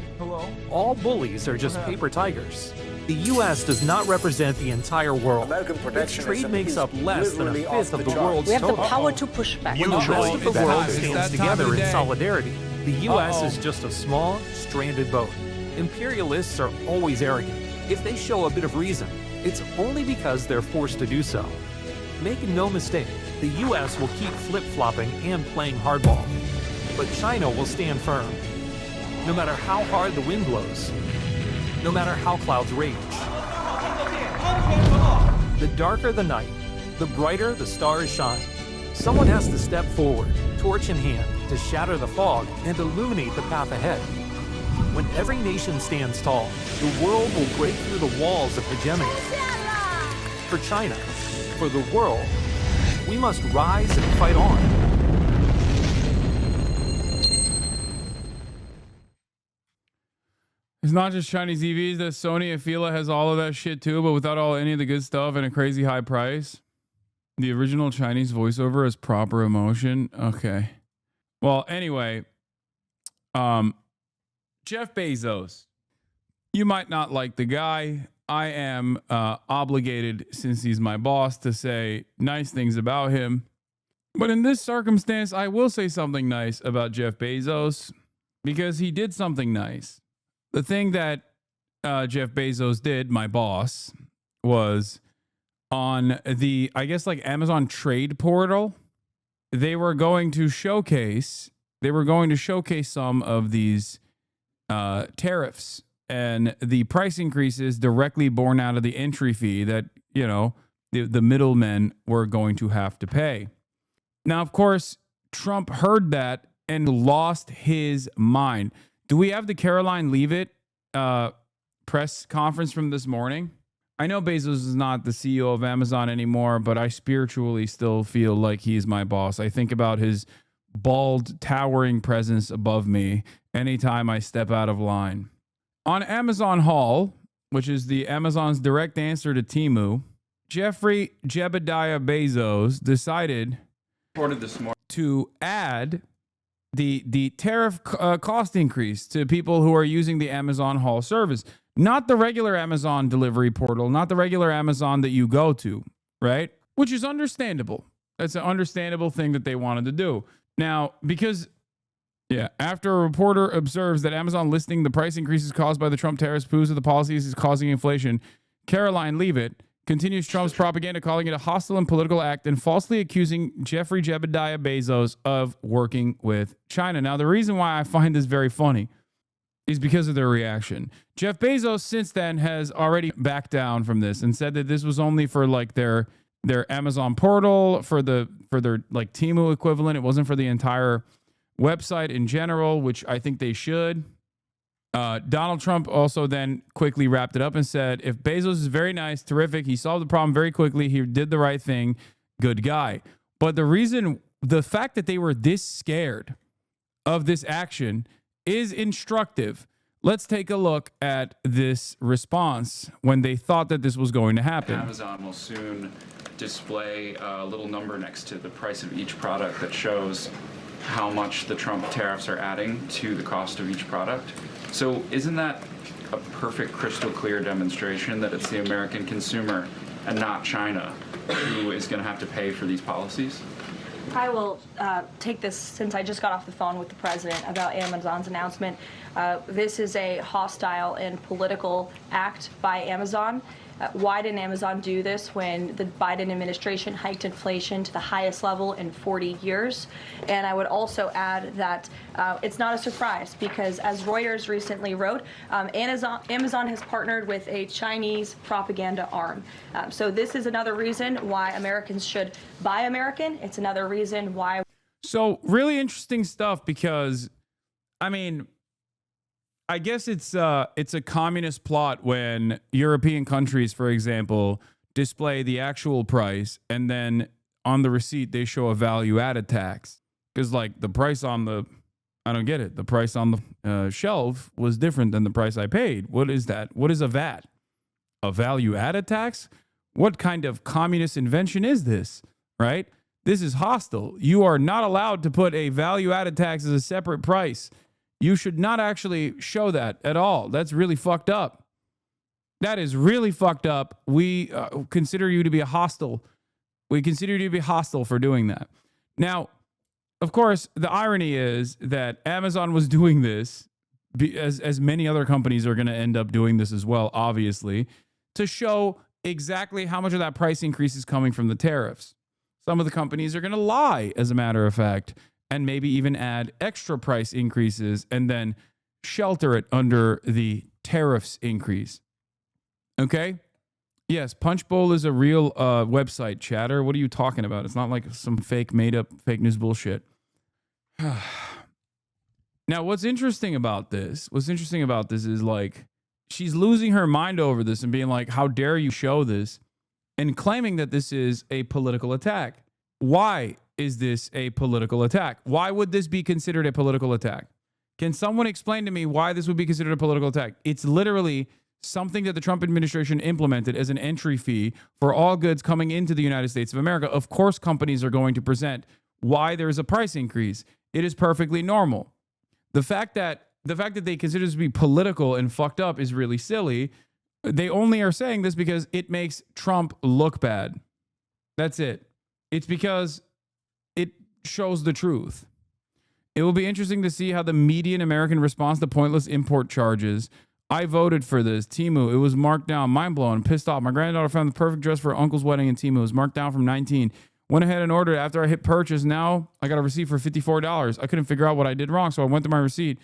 V: All bullies are just paper tigers. The U.S. does not represent the entire world. Its trade makes up less than a fifth of the world's total.
C: We have the power to push back.
V: When the rest of the world stands together in solidarity, the U.S. is just a small, stranded boat. Imperialists are always arrogant. If they show a bit of reason, it's only because they're forced to do so. Make no mistake, the U.S. will keep flip-flopping and playing hardball. But China will stand firm. No matter how hard the wind blows, no matter how clouds rage. The darker the night, the brighter the stars shine. Someone has to step forward, torch in hand, to shatter the fog and illuminate the path ahead. When every nation stands tall, the world will break through the walls of hegemony. For China, for the world, we must rise and fight on.
A: It's not just Chinese EVs. That Sony Afeela has all of that shit too, but without any of the good stuff and a crazy high price. The original Chinese voiceover is proper emotion. Okay. Well, anyway, Jeff Bezos. You might not like the guy. I am obligated, since he's my boss, to say nice things about him. But in this circumstance, I will say something nice about Jeff Bezos because he did something nice. The thing that Jeff Bezos did, my boss, was on the, I guess, like Amazon trade portal. They were going to showcase some of these tariffs and the price increases directly born out of the entry fee that, you know, the middlemen were going to have to pay. Now, of course, Trump heard that and lost his mind. Do we have the Caroline Leavitt press conference from this morning? I know Bezos is not the CEO of Amazon anymore, but I spiritually still feel like he's my boss. I think about his bald, towering presence above me anytime I step out of line. On Amazon Hall, which is the Amazon's direct answer to Temu, Jeffrey Jebediah Bezos decided to add the tariff cost increase to people who are using the Amazon Hall service. Not the regular Amazon delivery portal, not the regular Amazon that you go to, right? Which is understandable. That's an understandable thing that they wanted to do. Now, because, after a reporter observes that Amazon listing the price increases caused by the Trump tariffs proves that the policies is causing inflation, Caroline Leavitt continues Trump's propaganda, calling it a hostile and political act and falsely accusing Jeffrey Jebediah Bezos of working with China. Now, the reason why I find this very funny is because of their reaction. Jeff Bezos since then has already backed down from this and said that this was only for like their Amazon portal, for their like Temu equivalent. It wasn't for the entire website in general, which I think they should. Donald Trump also then quickly wrapped it up and said, if Bezos is very nice, terrific, he solved the problem very quickly, he did the right thing, good guy. But the fact that they were this scared of this action is instructive. Let's take a look at this response when they thought that this was going to happen.
F: Amazon will soon display a little number next to the price of each product that shows how much the Trump tariffs are adding to the cost of each product. So isn't that a perfect crystal clear demonstration that it's the American consumer and not China who is going to have to pay for these policies?
C: I will take this since I just got off the phone with the president about Amazon's announcement. This is a hostile and political act by Amazon. Why didn't Amazon do this when the Biden administration hiked inflation to the highest level in 40 years? And I would also add that it's not a surprise because, as Reuters recently wrote, Amazon has partnered with a Chinese propaganda arm. So this is another reason why Americans should buy American. It's another reason why.
A: So really interesting stuff because, I mean, I guess it's a communist plot when European countries, for example, display the actual price and then on the receipt they show a value-added tax. Because like the price on the, I don't get it. The price on the shelf was different than the price I paid. What is that? What is a VAT? A value-added tax? What kind of communist invention is this, right? This is hostile. You are not allowed to put a value-added tax as a separate price. You should not actually show that at all. That's really fucked up. That is really fucked up. We consider you to be a hostile. We consider you to be hostile for doing that. Now, of course, the irony is that Amazon was doing this, as many other companies are going to end up doing this as well, obviously, to show exactly how much of that price increase is coming from the tariffs. Some of the companies are going to lie, as a matter of fact, and maybe even add extra price increases and then shelter it under the tariffs increase. Okay? Yes, Punchbowl is a real website, chatter. What are you talking about? It's not like some fake, made-up, fake news bullshit. Now, what's interesting about this is like, she's losing her mind over this and being like, how dare you show this? And claiming that this is a political attack. Why is this a political attack? Why would this be considered a political attack? Can someone explain to me why this would be considered a political attack? It's literally something that the Trump administration implemented as an entry fee for all goods coming into the United States of America. Of course, companies are going to present why there is a price increase. It is perfectly normal. The fact that they consider this to be political and fucked up is really silly. They only are saying this because it makes Trump look bad. That's it. It's because it shows the truth. It will be interesting to see how the median American responds to pointless import charges. I voted for this. Temu, it was marked down. Mind blown. Pissed off. My granddaughter found the perfect dress for her uncle's wedding in Temu. It was marked down from 19. Went ahead and ordered it after I hit purchase. Now I got a receipt for $54. I couldn't figure out what I did wrong, so I went to my receipt.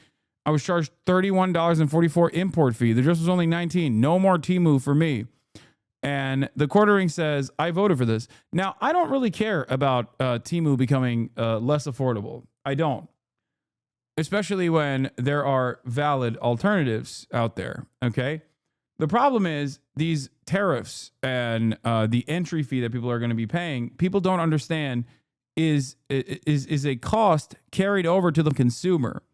A: I was charged $31.44 import fee. The dress was only $19. No more Temu for me. And the quartering says, I voted for this. Now, I don't really care about Temu becoming less affordable. I don't. Especially when there are valid alternatives out there, okay? The problem is these tariffs and the entry fee that people are going to be paying, people don't understand is a cost carried over to the consumer.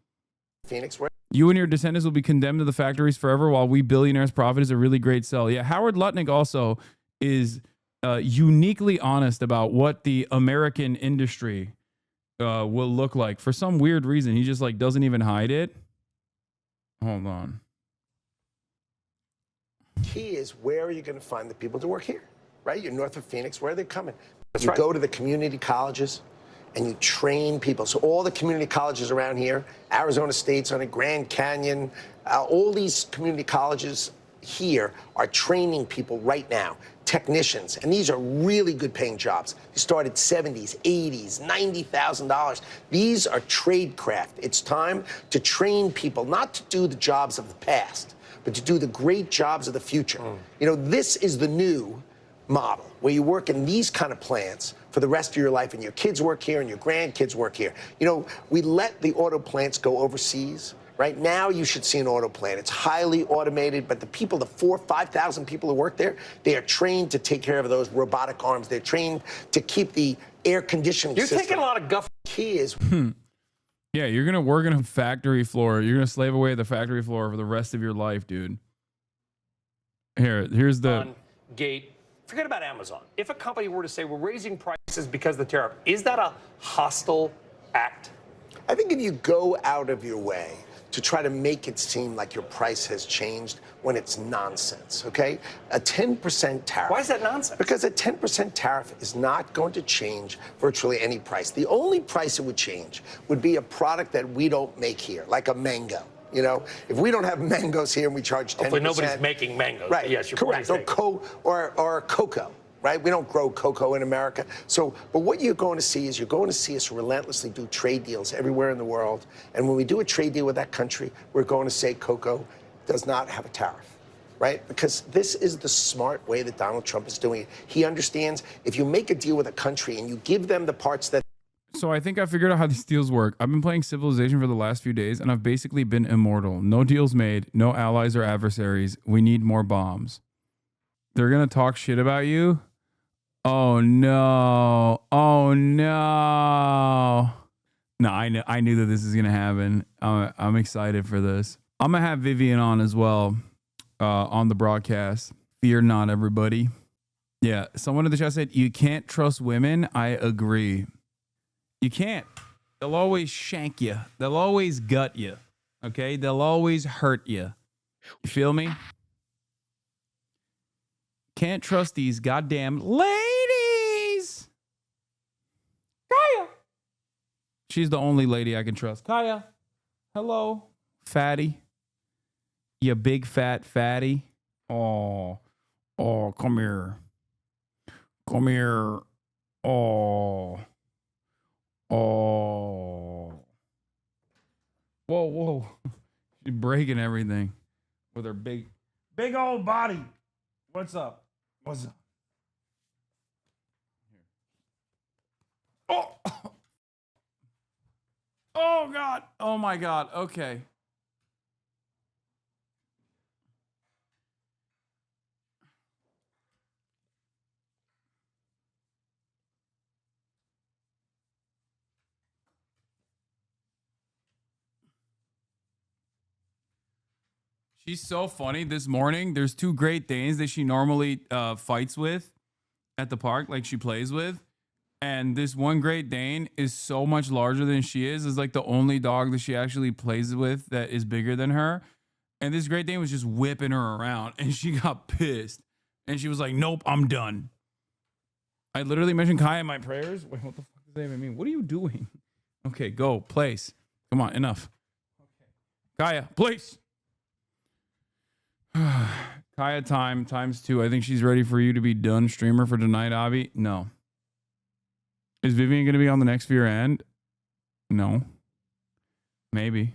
B: Phoenix, where?
A: You and your descendants will be condemned to the factories forever while we billionaires profit is a really great sell. Yeah, Howard Lutnick also is uniquely honest about what the American industry will look like. For some weird reason, he just like doesn't even hide it. Hold on.
B: Key is, where are you going to find the people to work here? Right? You're north of Phoenix. Where are they coming?
H: That's
B: you
H: right.
B: Go to the community colleges and you train people. So all the community colleges around here, Arizona State's on it, Grand Canyon, all these community colleges here are training people right now, technicians, and these are really good paying jobs. You start at 70s, 80s, $90,000. These are trade craft. It's time to train people, not to do the jobs of the past, but to do the great jobs of the future. You know, this is the new model where you work in these kind of plants for the rest of your life, and your kids work here and your grandkids work here. You know, we let the auto plants go overseas. Right now, you should see an auto plant. It's highly automated, but the people, the 4,000 or 5,000 people who work there, they are trained to take care of those robotic arms. They're trained to keep the air conditioning system.
H: You're taking a lot of guff.
B: Key is.
A: Yeah, you're going to work on a factory floor. You're going to slave away at the factory floor for the rest of your life, dude. Here's the
H: gate. Forget about Amazon. If a company were to say we're raising prices because of the tariff, is that a hostile act?
B: I think if you go out of your way to try to make it seem like your price has changed when it's nonsense, okay? A 10% tariff.
H: Why is that nonsense?
B: Because a 10% tariff is not going to change virtually any price. The only price it would change would be a product that we don't make here, like a mango, You know, if we don't have mangoes here and we charge 10%.
H: Hopefully nobody's making mangoes.
B: Right.
H: Yes, you're
B: correct. Or cocoa. Right? We don't grow cocoa in America. So, but what you're going to see is you're going to see us relentlessly do trade deals everywhere in the world. And when we do a trade deal with that country, we're going to say cocoa does not have a tariff, right? Because this is the smart way that Donald Trump is doing it. He understands if you make a deal with a country and you give them the parts that.
A: So I think I figured out how these deals work. I've been playing Civilization for the last few days, and I've basically been immortal. No deals made, no allies or adversaries. We need more bombs. They're going to talk shit about you. Oh no! Oh no! No, I knew that this is gonna happen. I'm excited for this. I'm gonna have Vivian on as well on the broadcast. Fear not, everybody. Yeah, someone in the chat said you can't trust women. I agree. You can't. They'll always shank you. They'll always gut you. Okay, they'll always hurt you. You feel me? Can't trust these goddamn ladies. Kaya. She's the only lady I can trust. Kaya. Hello, fatty. You big fat fatty. Oh, come here. Come here. Oh. Whoa. She's breaking everything with her big old body. What's up? What's up? Oh God. Oh my God. Okay. She's so funny. This morning, there's two Great Danes that she normally fights with at the park, like she plays with. And this one Great Dane is so much larger than she is. It's like the only dog that she actually plays with that is bigger than her. And this Great Dane was just whipping her around, and she got pissed. And she was like, nope, I'm done. I literally mentioned Kaya in my prayers. Wait, what the fuck does that even mean? What are you doing? Okay, go, place. Come on, enough. Okay. Kaya, place. Kaya times 2. I think she's ready for you to be done streamer for tonight, Avi. No. Is Vivian going to be on the next Fear End? No. Maybe.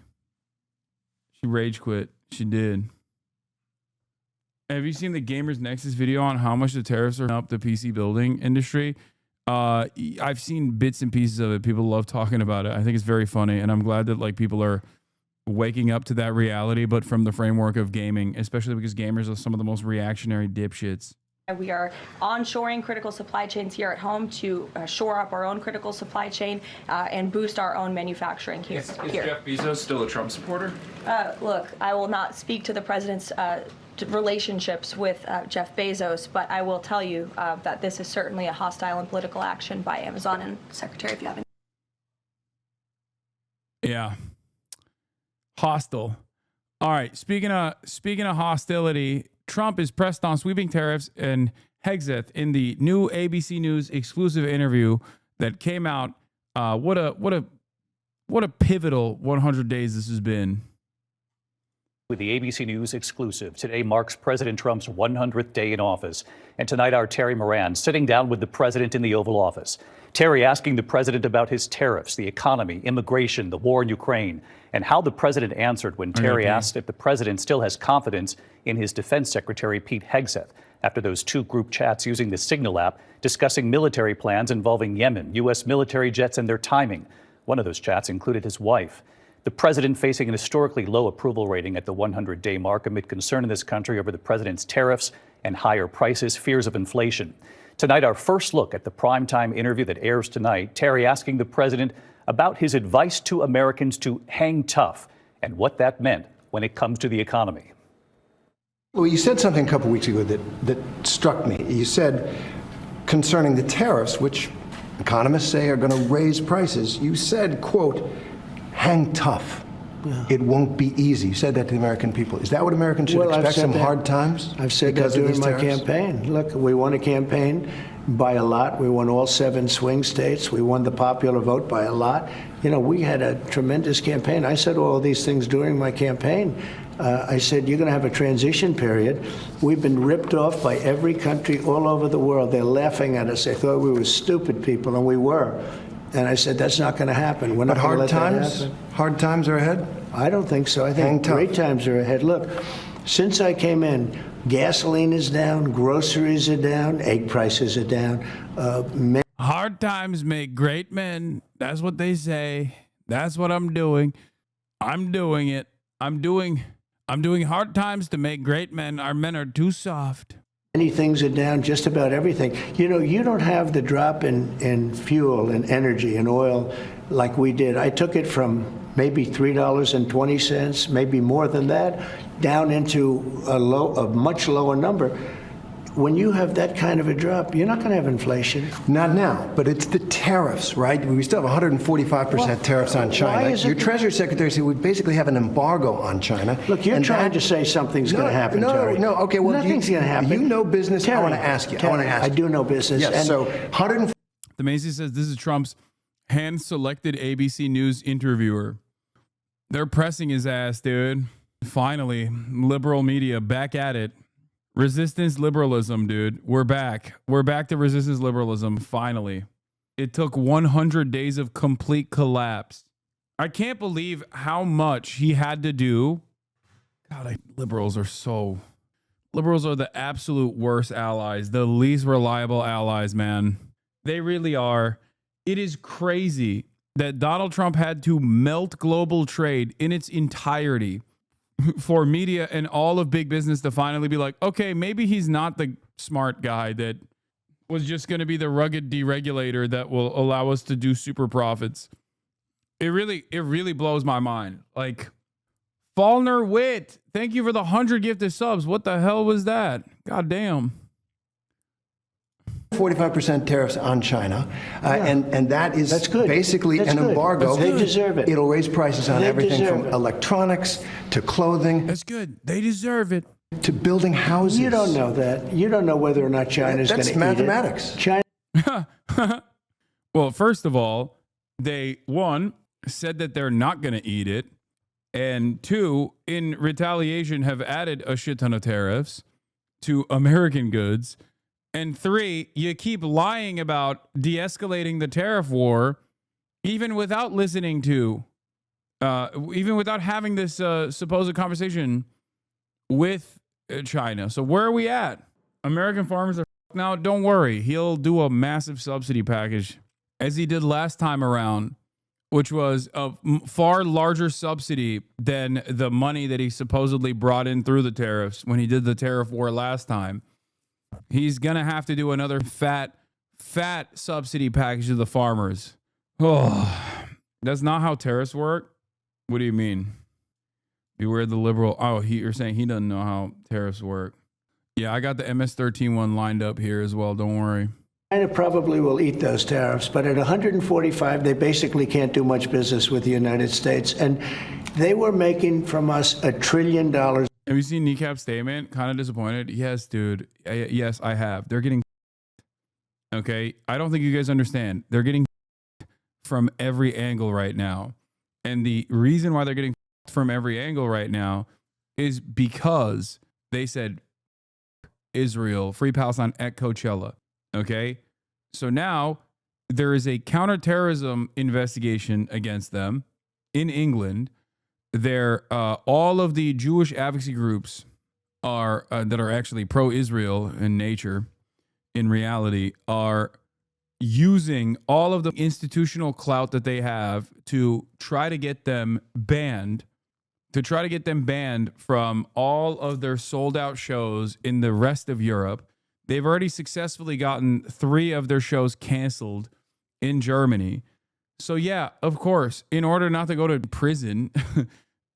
A: She rage quit. She did. Have you seen the Gamers Nexus video on how much the tariffs are up the PC building industry? I've seen bits and pieces of it. People love talking about it. I think it's very funny, and I'm glad that like people are waking up to that reality, but from the framework of gaming, especially because gamers are some of the most reactionary dipshits.
C: We are onshoring critical supply chains here at home to shore up our own critical supply chain and boost our own manufacturing here.
F: Is Jeff Bezos still a Trump supporter?
C: Look, I will not speak to the president's relationships with Jeff Bezos, but I will tell you that this is certainly a hostile and political action by Amazon and Secretary if you haven't.
A: Yeah. Hostile. All right. Speaking of hostility, Trump is pressed on sweeping tariffs and Hegseth in the new ABC News exclusive interview that came out. What a pivotal 100 days this has been.
G: With the ABC News exclusive, today marks President Trump's 100th day in office. And tonight, our Terry Moran sitting down with the president in the Oval Office. Terry asking the president about his tariffs, the economy, immigration, the war in Ukraine, and how the president answered when Terry asked if the president still has confidence in his defense secretary, Pete Hegseth, after those two group chats using the Signal app discussing military plans involving Yemen, U.S. military jets and their timing. One of those chats included his wife. The president facing an historically low approval rating at the 100-day mark amid concern in this country over the president's tariffs and higher prices, fears of inflation. Tonight, our first look at the primetime interview that airs tonight, Terry asking the president about his advice to Americans to hang tough and what that meant when it comes to the economy.
I: Well, you said something a couple weeks ago that struck me. You said concerning the tariffs, which economists say are going to raise prices, you said, quote, hang tough. It won't be easy. You said that to the American people. Is that what Americans should expect? Some hard times?
J: I've said that during my campaign. Look, we won a campaign by a lot. We won all 7 swing states. We won the popular vote by a lot. You know, we had a tremendous campaign. I said all these things during my campaign. I said, you're going to have a transition period. We've been ripped off by every country all over the world. They're laughing at us. They thought we were stupid people, and we were. And I said, that's not going to happen. We're not going to let that happen.
I: Hard times are ahead?
J: I don't think so. I think great times are ahead. Look, since I came in, gasoline is down, groceries are down, egg prices are down.
A: Hard times make great men. That's what they say. That's what I'm doing. I'm doing it. I'm doing hard times to make great men. Our men are too soft.
J: Many things are down, just about everything. You know, you don't have the drop in fuel and energy and oil like we did. I took it from maybe $3.20, maybe more than that, down into a much lower number. When you have that kind of a drop, you're not going to have inflation.
I: Not now, but it's the tariffs, right? We still have 145% tariffs on China. Your Treasury Secretary said we basically have an embargo on China.
J: Look, you're trying to say something's going to happen, Terry.
I: No, okay, well,
J: nothing's going to happen.
I: You know business.
J: Terry,
I: I want to ask you.
J: I do know business.
I: Yes, so 100.
A: The Macy says this is Trump's hand-selected ABC News interviewer. They're pressing his ass, dude. Finally, liberal media back at it. Resistance liberalism, dude. We're back. We're back to resistance liberalism, finally. It took 100 days of complete collapse. I can't believe how much he had to do. God, liberals are the absolute worst allies, the least reliable allies, man. They really are. It is crazy that Donald Trump had to melt global trade in its entirety for media and all of big business to finally be like, okay, maybe he's not the smart guy that was just going to be the rugged deregulator that will allow us to do super profits. It really blows my mind. Like, Faulner Witt, thank you for the 100 gifted subs. What the hell was that? God damn.
I: 45% tariffs on China, and that's good. Basically an embargo.
J: They deserve it.
I: It'll raise prices on everything from electronics to clothing.
A: That's good. They deserve it.
I: To building houses.
J: You don't know that. You don't know whether or not China's going to eat it.
I: That's mathematics.
J: China.
A: Well, first of all, they, 1, said that they're not going to eat it, and 2, in retaliation, have added a shit ton of tariffs to American goods. And 3, you keep lying about de-escalating the tariff war, even without listening to, even without having this supposed conversation with China. So where are we at? American farmers are now. Don't worry, he'll do a massive subsidy package, as he did last time around, which was a far larger subsidy than the money that he supposedly brought in through the tariffs when he did the tariff war last time. He's going to have to do another fat subsidy package to the farmers. Oh, that's not how tariffs work. What do you mean? Beware the liberal. Oh, you're saying he doesn't know how tariffs work. Yeah, I got the MS-13 one lined up here as well. Don't worry.
J: China probably will eat those tariffs, but at 145, they basically can't do much business with the United States. And they were making from us $1 trillion.
A: Have you seen Kneecap's statement? Kind of disappointed. Yes, dude. Yes, I have. They're getting. Okay. I don't think you guys understand. They're getting from every angle right now. And the reason why they're getting from every angle right now is because they said Israel, free Palestine at Coachella. Okay. So now there is a counterterrorism investigation against them in England. All of the Jewish advocacy groups are that are actually pro-Israel in nature, in reality, are using all of the institutional clout that they have to try to get them banned, from all of their sold-out shows in the rest of Europe. They've already successfully gotten 3 of their shows canceled in Germany. So yeah, of course, in order not to go to prison,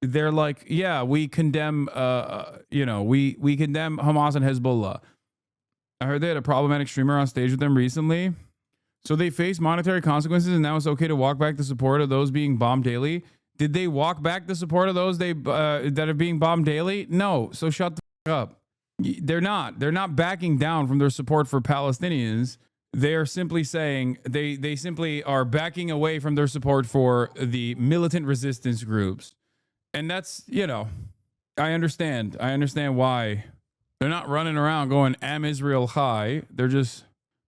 A: they're like, yeah, we condemn, we condemn Hamas and Hezbollah. I heard they had a problematic streamer on stage with them recently. So they face monetary consequences, and now it's okay to walk back the support of those being bombed daily. Did they walk back the support of those that are being bombed daily? No. So shut the fuck up. They're not. They're not backing down from their support for Palestinians. They are simply saying they simply are backing away from their support for the militant resistance groups. And that's, you know, I understand. I understand why. They're not running around going, "Am Israel High." They're just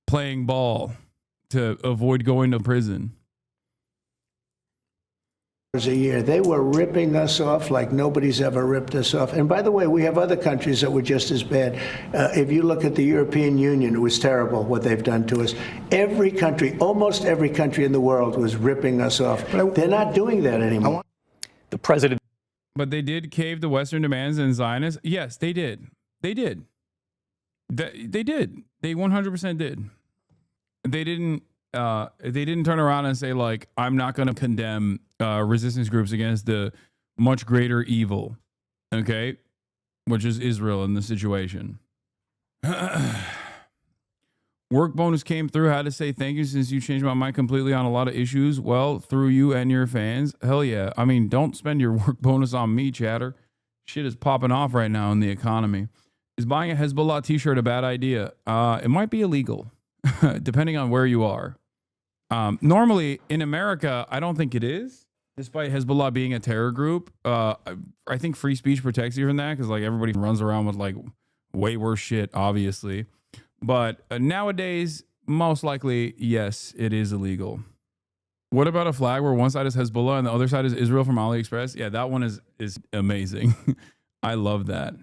A: playing ball to avoid going to prison.
J: A year. They were ripping us off like nobody's ever ripped us off. And by the way, we have other countries that were just as bad. If you look at the European Union, it was terrible what they've done to us. Every country, almost every country in the world was ripping us off. They're not doing that anymore.
G: The president.
A: But they did cave to Western demands and Zionists. Yes, they did. They did. They did. They 100% did. They didn't turn around and say, like, I'm not going to condemn resistance groups against the much greater evil, okay, which is Israel in the situation. Work bonus came through. Had to say thank you since you changed my mind completely on a lot of issues. Well, through you and your fans. Hell yeah. I mean, don't spend your work bonus on me, chatter. Shit is popping off right now in the economy. Is buying a Hezbollah t-shirt a bad idea? It might be illegal, depending on where you are. Normally in America, I don't think it is, despite Hezbollah being a terror group. I think free speech protects you from that because, like, everybody runs around with, like, way worse shit, obviously. But nowadays, most likely, yes, it is illegal. What about a flag where one side is Hezbollah and the other side is Israel from AliExpress? Yeah, that one is amazing. I love that.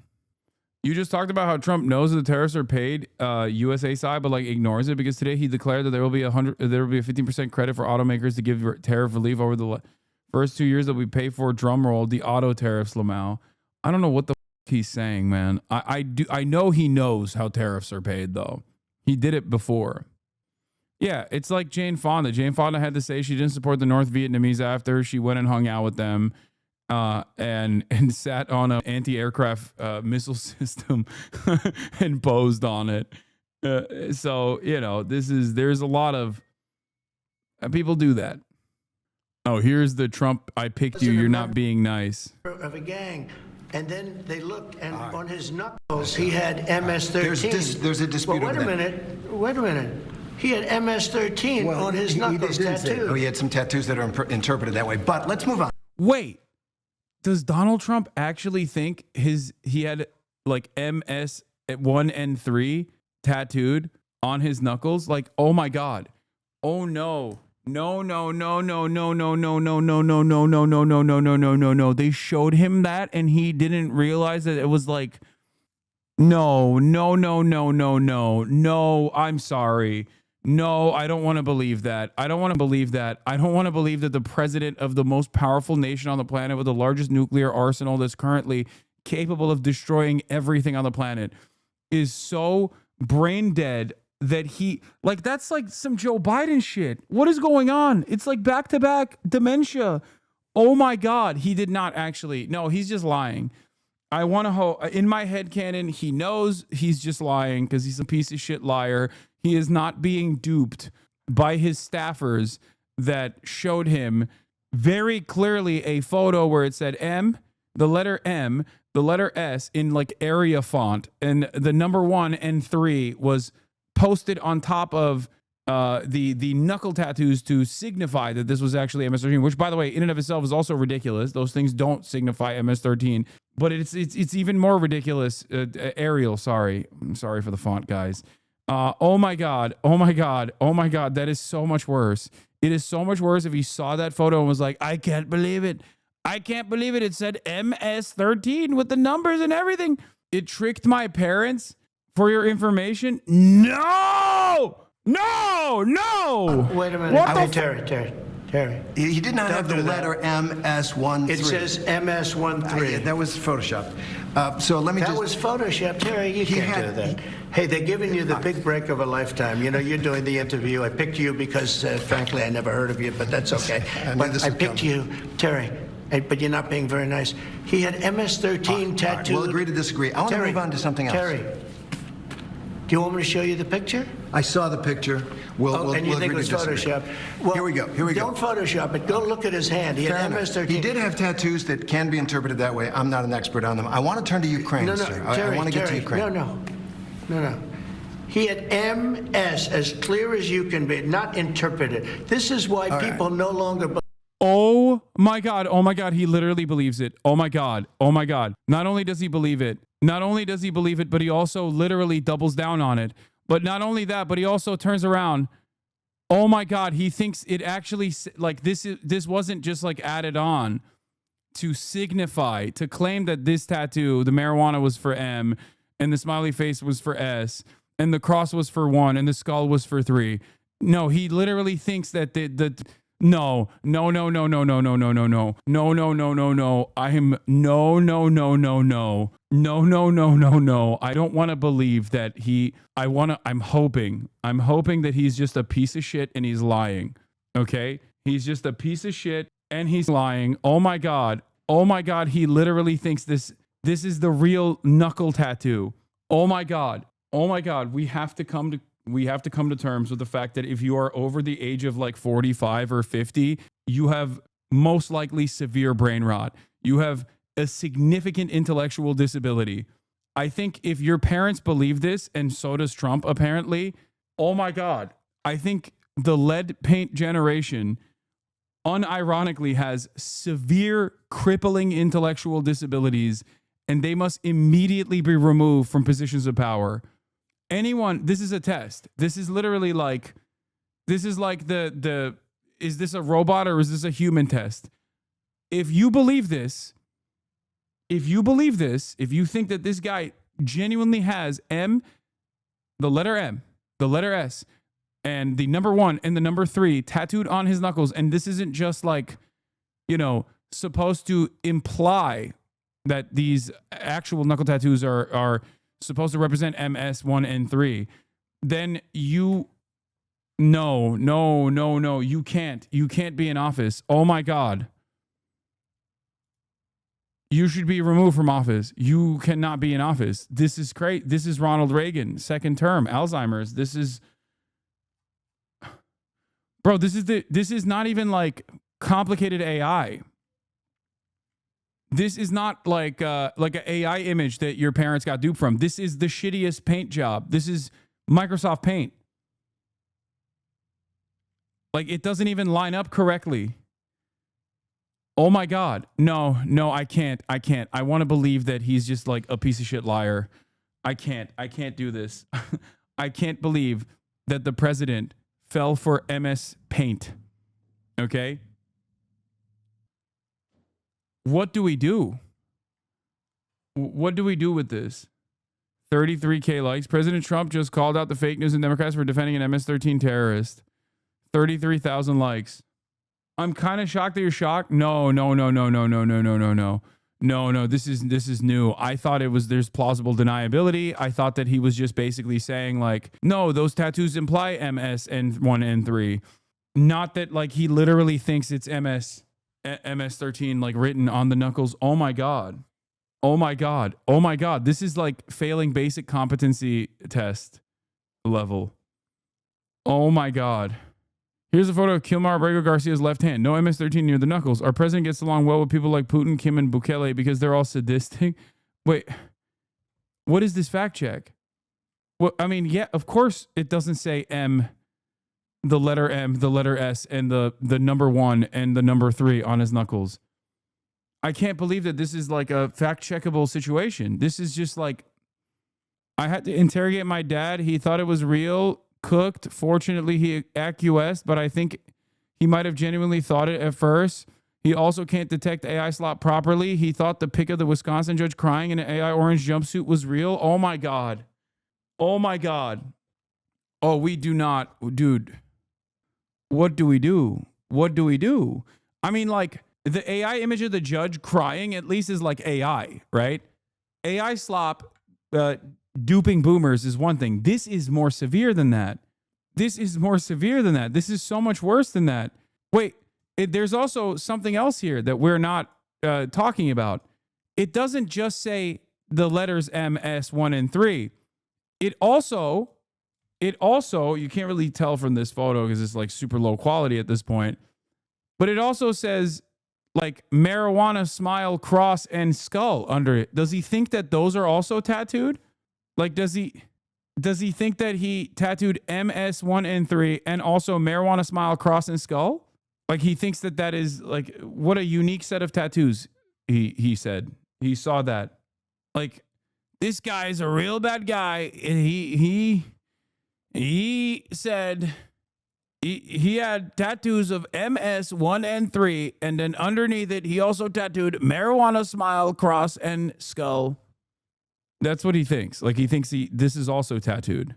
A: You just talked about how Trump knows that the tariffs are paid USA side, but like ignores it because today he declared that there will be a 15% credit for automakers to give tariff relief over the first 2 years that we pay for. Drum roll, the auto tariffs, Lamau. I don't know what the he's saying, man. I know he knows how tariffs are paid though. He did it before. Yeah, it's like Jane Fonda. Jane Fonda had to say she didn't support the North Vietnamese after she went and hung out with them. And sat on an anti-aircraft missile system and posed on it. So, you know, there's a lot of people do that. Oh, here's the Trump, I picked you, you're not being nice.
J: Of a gang. And then they looked, and on his knuckles, he had MS-13.
I: There's a dispute over that.
J: Wait a minute. He had MS-13 on his knuckles tattooed.
I: Oh, he had some tattoos that are interpreted that way. But let's move on.
A: Wait. Does Donald Trump actually think he had like MS at 1 and 3 tattooed on his knuckles? Like, oh my God. Oh no. No. They showed him that and he didn't realize that it was like, no. I'm sorry. No, I don't want to believe that. I don't want to believe that. I don't want to believe that the president of the most powerful nation on the planet with the largest nuclear arsenal that's currently capable of destroying everything on the planet is so brain dead that that's like some Joe Biden shit. What is going on? It's like back-to-back dementia. Oh my God. He did not actually. No, he's just lying. I want to in my head canon, he knows he's just lying because he's a piece of shit liar. He is not being duped by his staffers that showed him very clearly a photo where it said M, the letter S in like area font, and the number 1 and 3 was posted on top of the knuckle tattoos to signify that this was actually MS-13, which, by the way, in and of itself is also ridiculous. Those things don't signify MS-13, but it's even more ridiculous. Arial, sorry. I'm sorry for the font, guys. Oh my God. That is so much worse. It is so much worse if he saw that photo and was like, I can't believe it. It said MS-13 with the numbers and everything. It tricked my parents for your information. No.
J: Wait a minute. Terry.
I: He did not have the letter MS-13.
J: It says MS-13.
I: Yeah, that was photoshopped.
J: That was photoshopped, Terry. You can't do that. Hey, they're giving you the big break of a lifetime. You know, you're doing the interview. I picked you because, frankly, I never heard of you, but that's okay. I picked you, Terry. But you're not being very nice. He had MS-13 tattooed.
I: We'll agree to disagree. I want to move on to something else.
J: Do you want me to show you the picture?
I: I saw the picture.
J: And you think it was Photoshop? Well,
I: here we go.
J: Don't Photoshop it. Go look at his hand. He had MS-13.
I: He did have tattoos that can be interpreted that way. I'm not an expert on them. I want to turn to Ukraine, sir.
J: Terry,
I: I want to get to Ukraine.
J: No. He had MS as clear as you can be, not interpreted. This is why people no longer believe.
A: Oh my God. Oh my God. He literally believes it. Oh my God. Oh my God. Not only does he believe it, but he also literally doubles down on it. But not only that, but he also turns around. Oh my God. He thinks it actually, like, this wasn't just like added on to signify, to claim that this tattoo, the marijuana was for M, and the smiley face was for S, and the cross was for 1, and the skull was for 3. No, he literally thinks that No. I don't want to believe that I'm hoping that he's just a piece of shit and he's lying. Okay? He's just a piece of shit and he's lying. Oh my God. He literally thinks this is the real knuckle tattoo. Oh my God. We have to come to terms with the fact that if you are over the age of like 45 or 50, you have most likely severe brain rot. You have a significant intellectual disability. I think if your parents believe this, and so does Trump apparently, oh my God, I think the lead paint generation unironically has severe crippling intellectual disabilities, and they must immediately be removed from positions of power. Anyone, this is a test. This is literally like, this is like is this a robot or is this a human test? If you believe this, if you think that this guy genuinely has M, the letter M, the letter S, and the number 1 and the number 3 tattooed on his knuckles, and this isn't just like, supposed to imply that these actual knuckle tattoos are supposed to represent MS 1 and 3, then you can't be in office. Oh my God. You should be removed from office. You cannot be in office. This is great. This is Ronald Reagan, second term, Alzheimer's. This is not even like complicated AI. This is not like an AI image that your parents got duped from. This is the shittiest paint job. This is Microsoft Paint. Like, it doesn't even line up correctly. Oh my God. No, I can't. I want to believe that he's just like a piece of shit liar. I can't do this. I can't believe that the president fell for MS Paint. Okay? What do we do? What do we do with this? 33K likes. President Trump just called out the fake news and Democrats for defending an MS-13 terrorist. 33,000 likes. I'm kind of shocked that you're shocked. No. This is new. I thought there's plausible deniability. I thought that he was just basically saying like, no, those tattoos imply MS and 1 and 3. Not that like he literally thinks it's MS-13 like written on the knuckles. Oh my God. This is like failing basic competency test level. Oh my God. Here's a photo of Kilmar Abrego Garcia's left hand. No MS-13 near the knuckles. Our president gets along well with people like Putin, Kim, and Bukele because they're all sadistic. Wait, what is this fact check? Well, I mean, yeah, of course it doesn't say M, the letter M, the letter S, and the number 1 and the number 3 on his knuckles. I can't believe that this is like a fact checkable situation. This is just like, I had to interrogate my dad. He thought it was real. Cooked. Fortunately, he acquiesced, but I think he might have genuinely thought it at first. He also can't detect AI slop properly. He thought the pic of the Wisconsin judge crying in an AI orange jumpsuit was real. Oh my God. Oh we do not, dude. What do we do? I mean, like, the AI image of the judge crying at least is like AI, right? AI slop, duping boomers is one thing. This is more severe than that. This is so much worse than that. Wait, there's also something else here that we're not talking about. It doesn't just say the letters M, S, 1, and 3. It also, you can't really tell from this photo because it's like super low quality at this point, but it also says like marijuana, smile, cross, and skull under it. Does he think that those are also tattooed? Like, does he think that he tattooed MS1 and 3 and also marijuana, smile, cross, and skull? Like, he thinks that that is like, what a unique set of tattoos. He said he saw that. Like, this guy is a real bad guy. And he said he had tattoos of MS1 and 3, and then underneath it, he also tattooed marijuana, smile, cross, and skull. That's what he thinks. Like, he thinks this is also tattooed.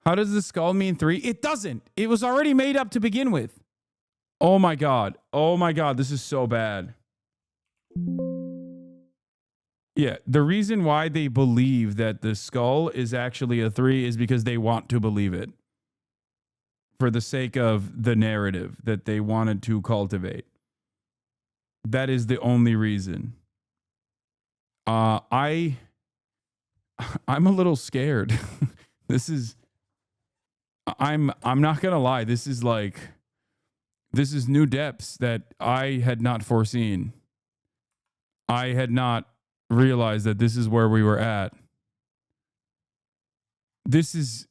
A: How does the skull mean 3? It doesn't. It was already made up to begin with. Oh my God. Oh my God. This is so bad. Yeah, the reason why they believe that the skull is actually a 3 is because they want to believe it. For the sake of the narrative that they wanted to cultivate. That is the only reason. I'm a little scared. I'm not gonna lie, this is new depths that I had not foreseen. I had not realized that this is where we were at. This is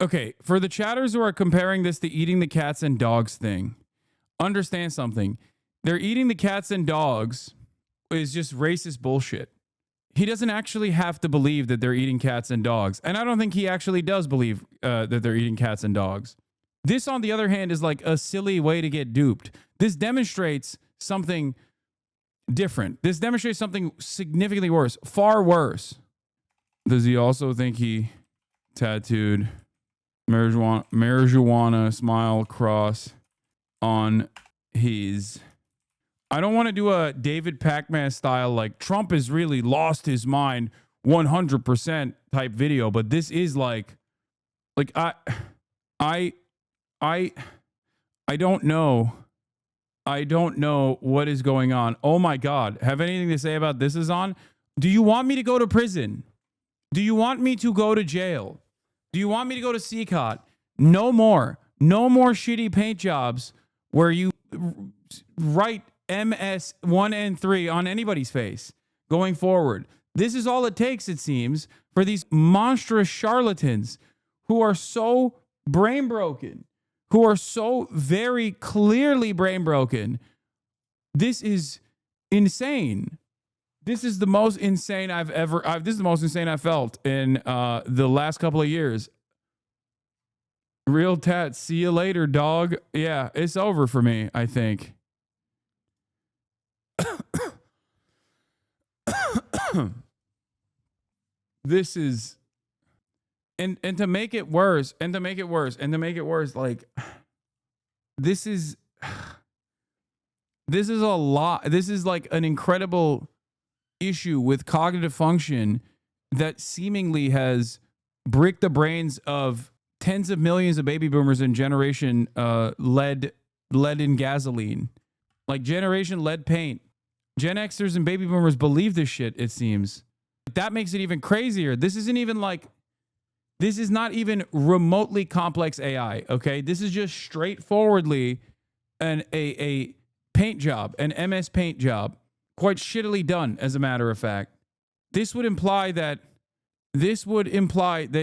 A: okay. For the chatters who are comparing this to eating the cats and dogs thing, understand something. They're eating the cats and dogs is just racist bullshit. He doesn't actually have to believe that they're eating cats and dogs. And I don't think he actually does believe that they're eating cats and dogs. This, on the other hand, is like a silly way to get duped. This demonstrates something different. This demonstrates something significantly worse, far worse. Does he also think he tattooed marijuana smile cross on his... I don't want to do a David Pacman style, like Trump has really lost his mind 100% type video, but this is like I don't know. I don't know what is going on. Oh my God. Have anything to say about this is on? Do you want me to go to prison? Do you want me to go to jail? Do you want me to go to CCOT? No more. No more shitty paint jobs where you write MS1 and 3 on anybody's face going forward. This is all it takes, it seems, for these monstrous charlatans who are so brain broken, who are so very clearly brain broken. This is insane. This is the most insane this is the most insane I've felt in the last couple of years. Real tat, see you later, dog. Yeah, it's over for me, I think. This is and to make it worse, like this is a lot. This is like an incredible issue with cognitive function that seemingly has bricked the brains of tens of millions of baby boomers in generation lead in gasoline, like generation lead paint. Gen Xers and baby boomers believe this shit, it seems. That makes it even crazier. This is not even remotely complex AI, okay? This is just straightforwardly a paint job, an MS Paint job. Quite shittily done, as a matter of fact. This would imply that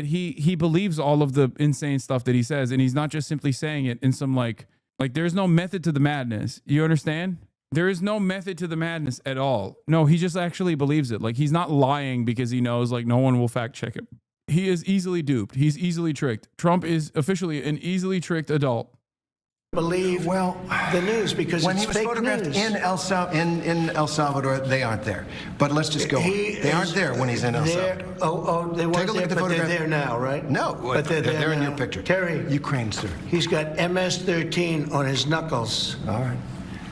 A: he believes all of the insane stuff that he says, and he's not just simply saying it in some like there's no method to the madness. You understand? There is no method to the madness at all. No, he just actually believes it. Like, he's not lying because he knows like no one will fact check him. He is easily duped. He's easily tricked. Trump is officially an easily tricked adult.
J: Believe the news because
I: when
J: it's
I: he was
J: fake
I: photographed
J: news.
I: in El Salvador, they aren't there. But let's just go on. They aren't there when he's in El Salvador.
J: They weren't
I: Take a look
J: there,
I: at the
J: but
I: photograph.
J: they're there now, right?
I: No,
J: but they're
I: in
J: now.
I: your picture.
J: Terry,
I: Ukraine, sir.
J: He's got MS-13 on his knuckles.
I: All right.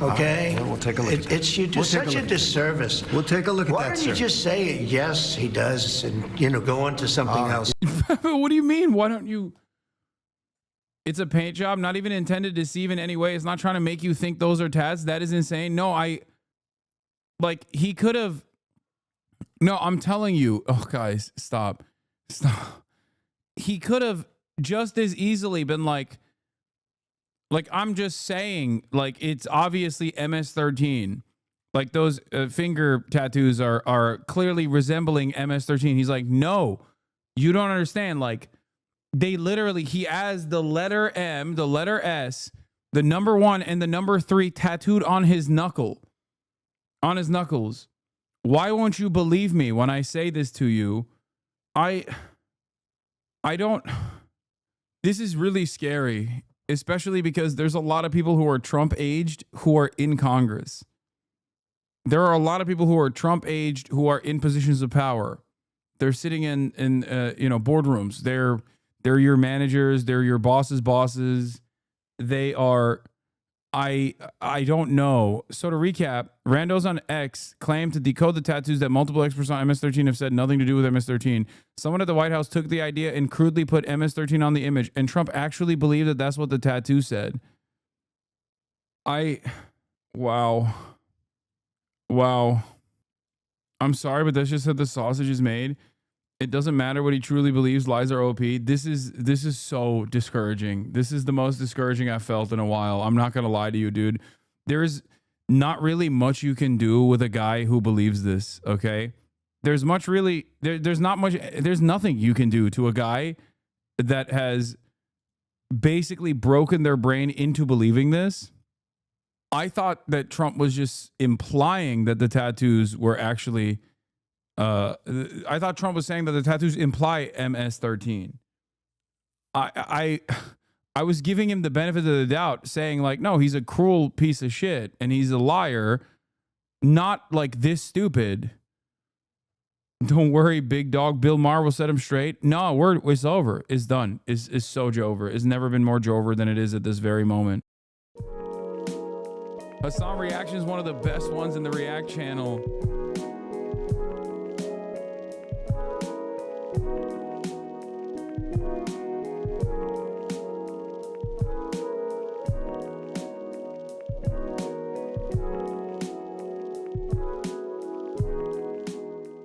J: Okay?
I: Well, we'll take a look at that.
J: It's you do such a disservice.
I: We'll take a look at
J: Why
I: that,
J: don't
I: sir.
J: you just say, yes, he does, and, go on to something else.
A: What do you mean? Why don't you? It's a paint job, not even intended to deceive in any way. It's not trying to make you think those are tats. That is insane. No, he could have No, I'm telling you. Oh, guys, stop. He could have just as easily been like I'm just saying, like, it's obviously MS-13. Like, those finger tattoos are clearly resembling MS-13. He's like, no, you don't understand. Like, they literally, he has the letter M, the letter S, the number 1 and the number 3 tattooed on his knuckles. Why won't you believe me when I say this to you? I don't. This is really scary, especially because there's a lot of people who are Trump aged who are in Congress. There are a lot of people who are Trump aged who are in positions of power. They're sitting in boardrooms. They're your managers. They're your boss's bosses. They are. I don't know. So to recap, randos on X claimed to decode the tattoos that multiple experts on MS-13 have said nothing to do with MS-13. Someone at the White House took the idea and crudely put MS-13 on the image, and Trump actually believed that that's what the tattoo said. Wow. I'm sorry, but that's just how the sausage is made. It doesn't matter what he truly believes. Lies are OP. This is so discouraging. This is the most discouraging I've felt in a while. I'm not going to lie to you, dude. There's not really much you can do with a guy who believes this, okay? There's nothing you can do to a guy that has basically broken their brain into believing this. I thought that Trump was just implying that the tattoos were actually... I thought Trump was saying that the tattoos imply MS-13. I was giving him the benefit of the doubt, saying like, no, he's a cruel piece of shit and he's a liar, not like this stupid. Don't worry, big dog. Bill Maher will set him straight. No, it's over. It's done. It's so Jover. It's never been more Jover than it is at this very moment. Hasan Reactions is one of the best ones in the React channel.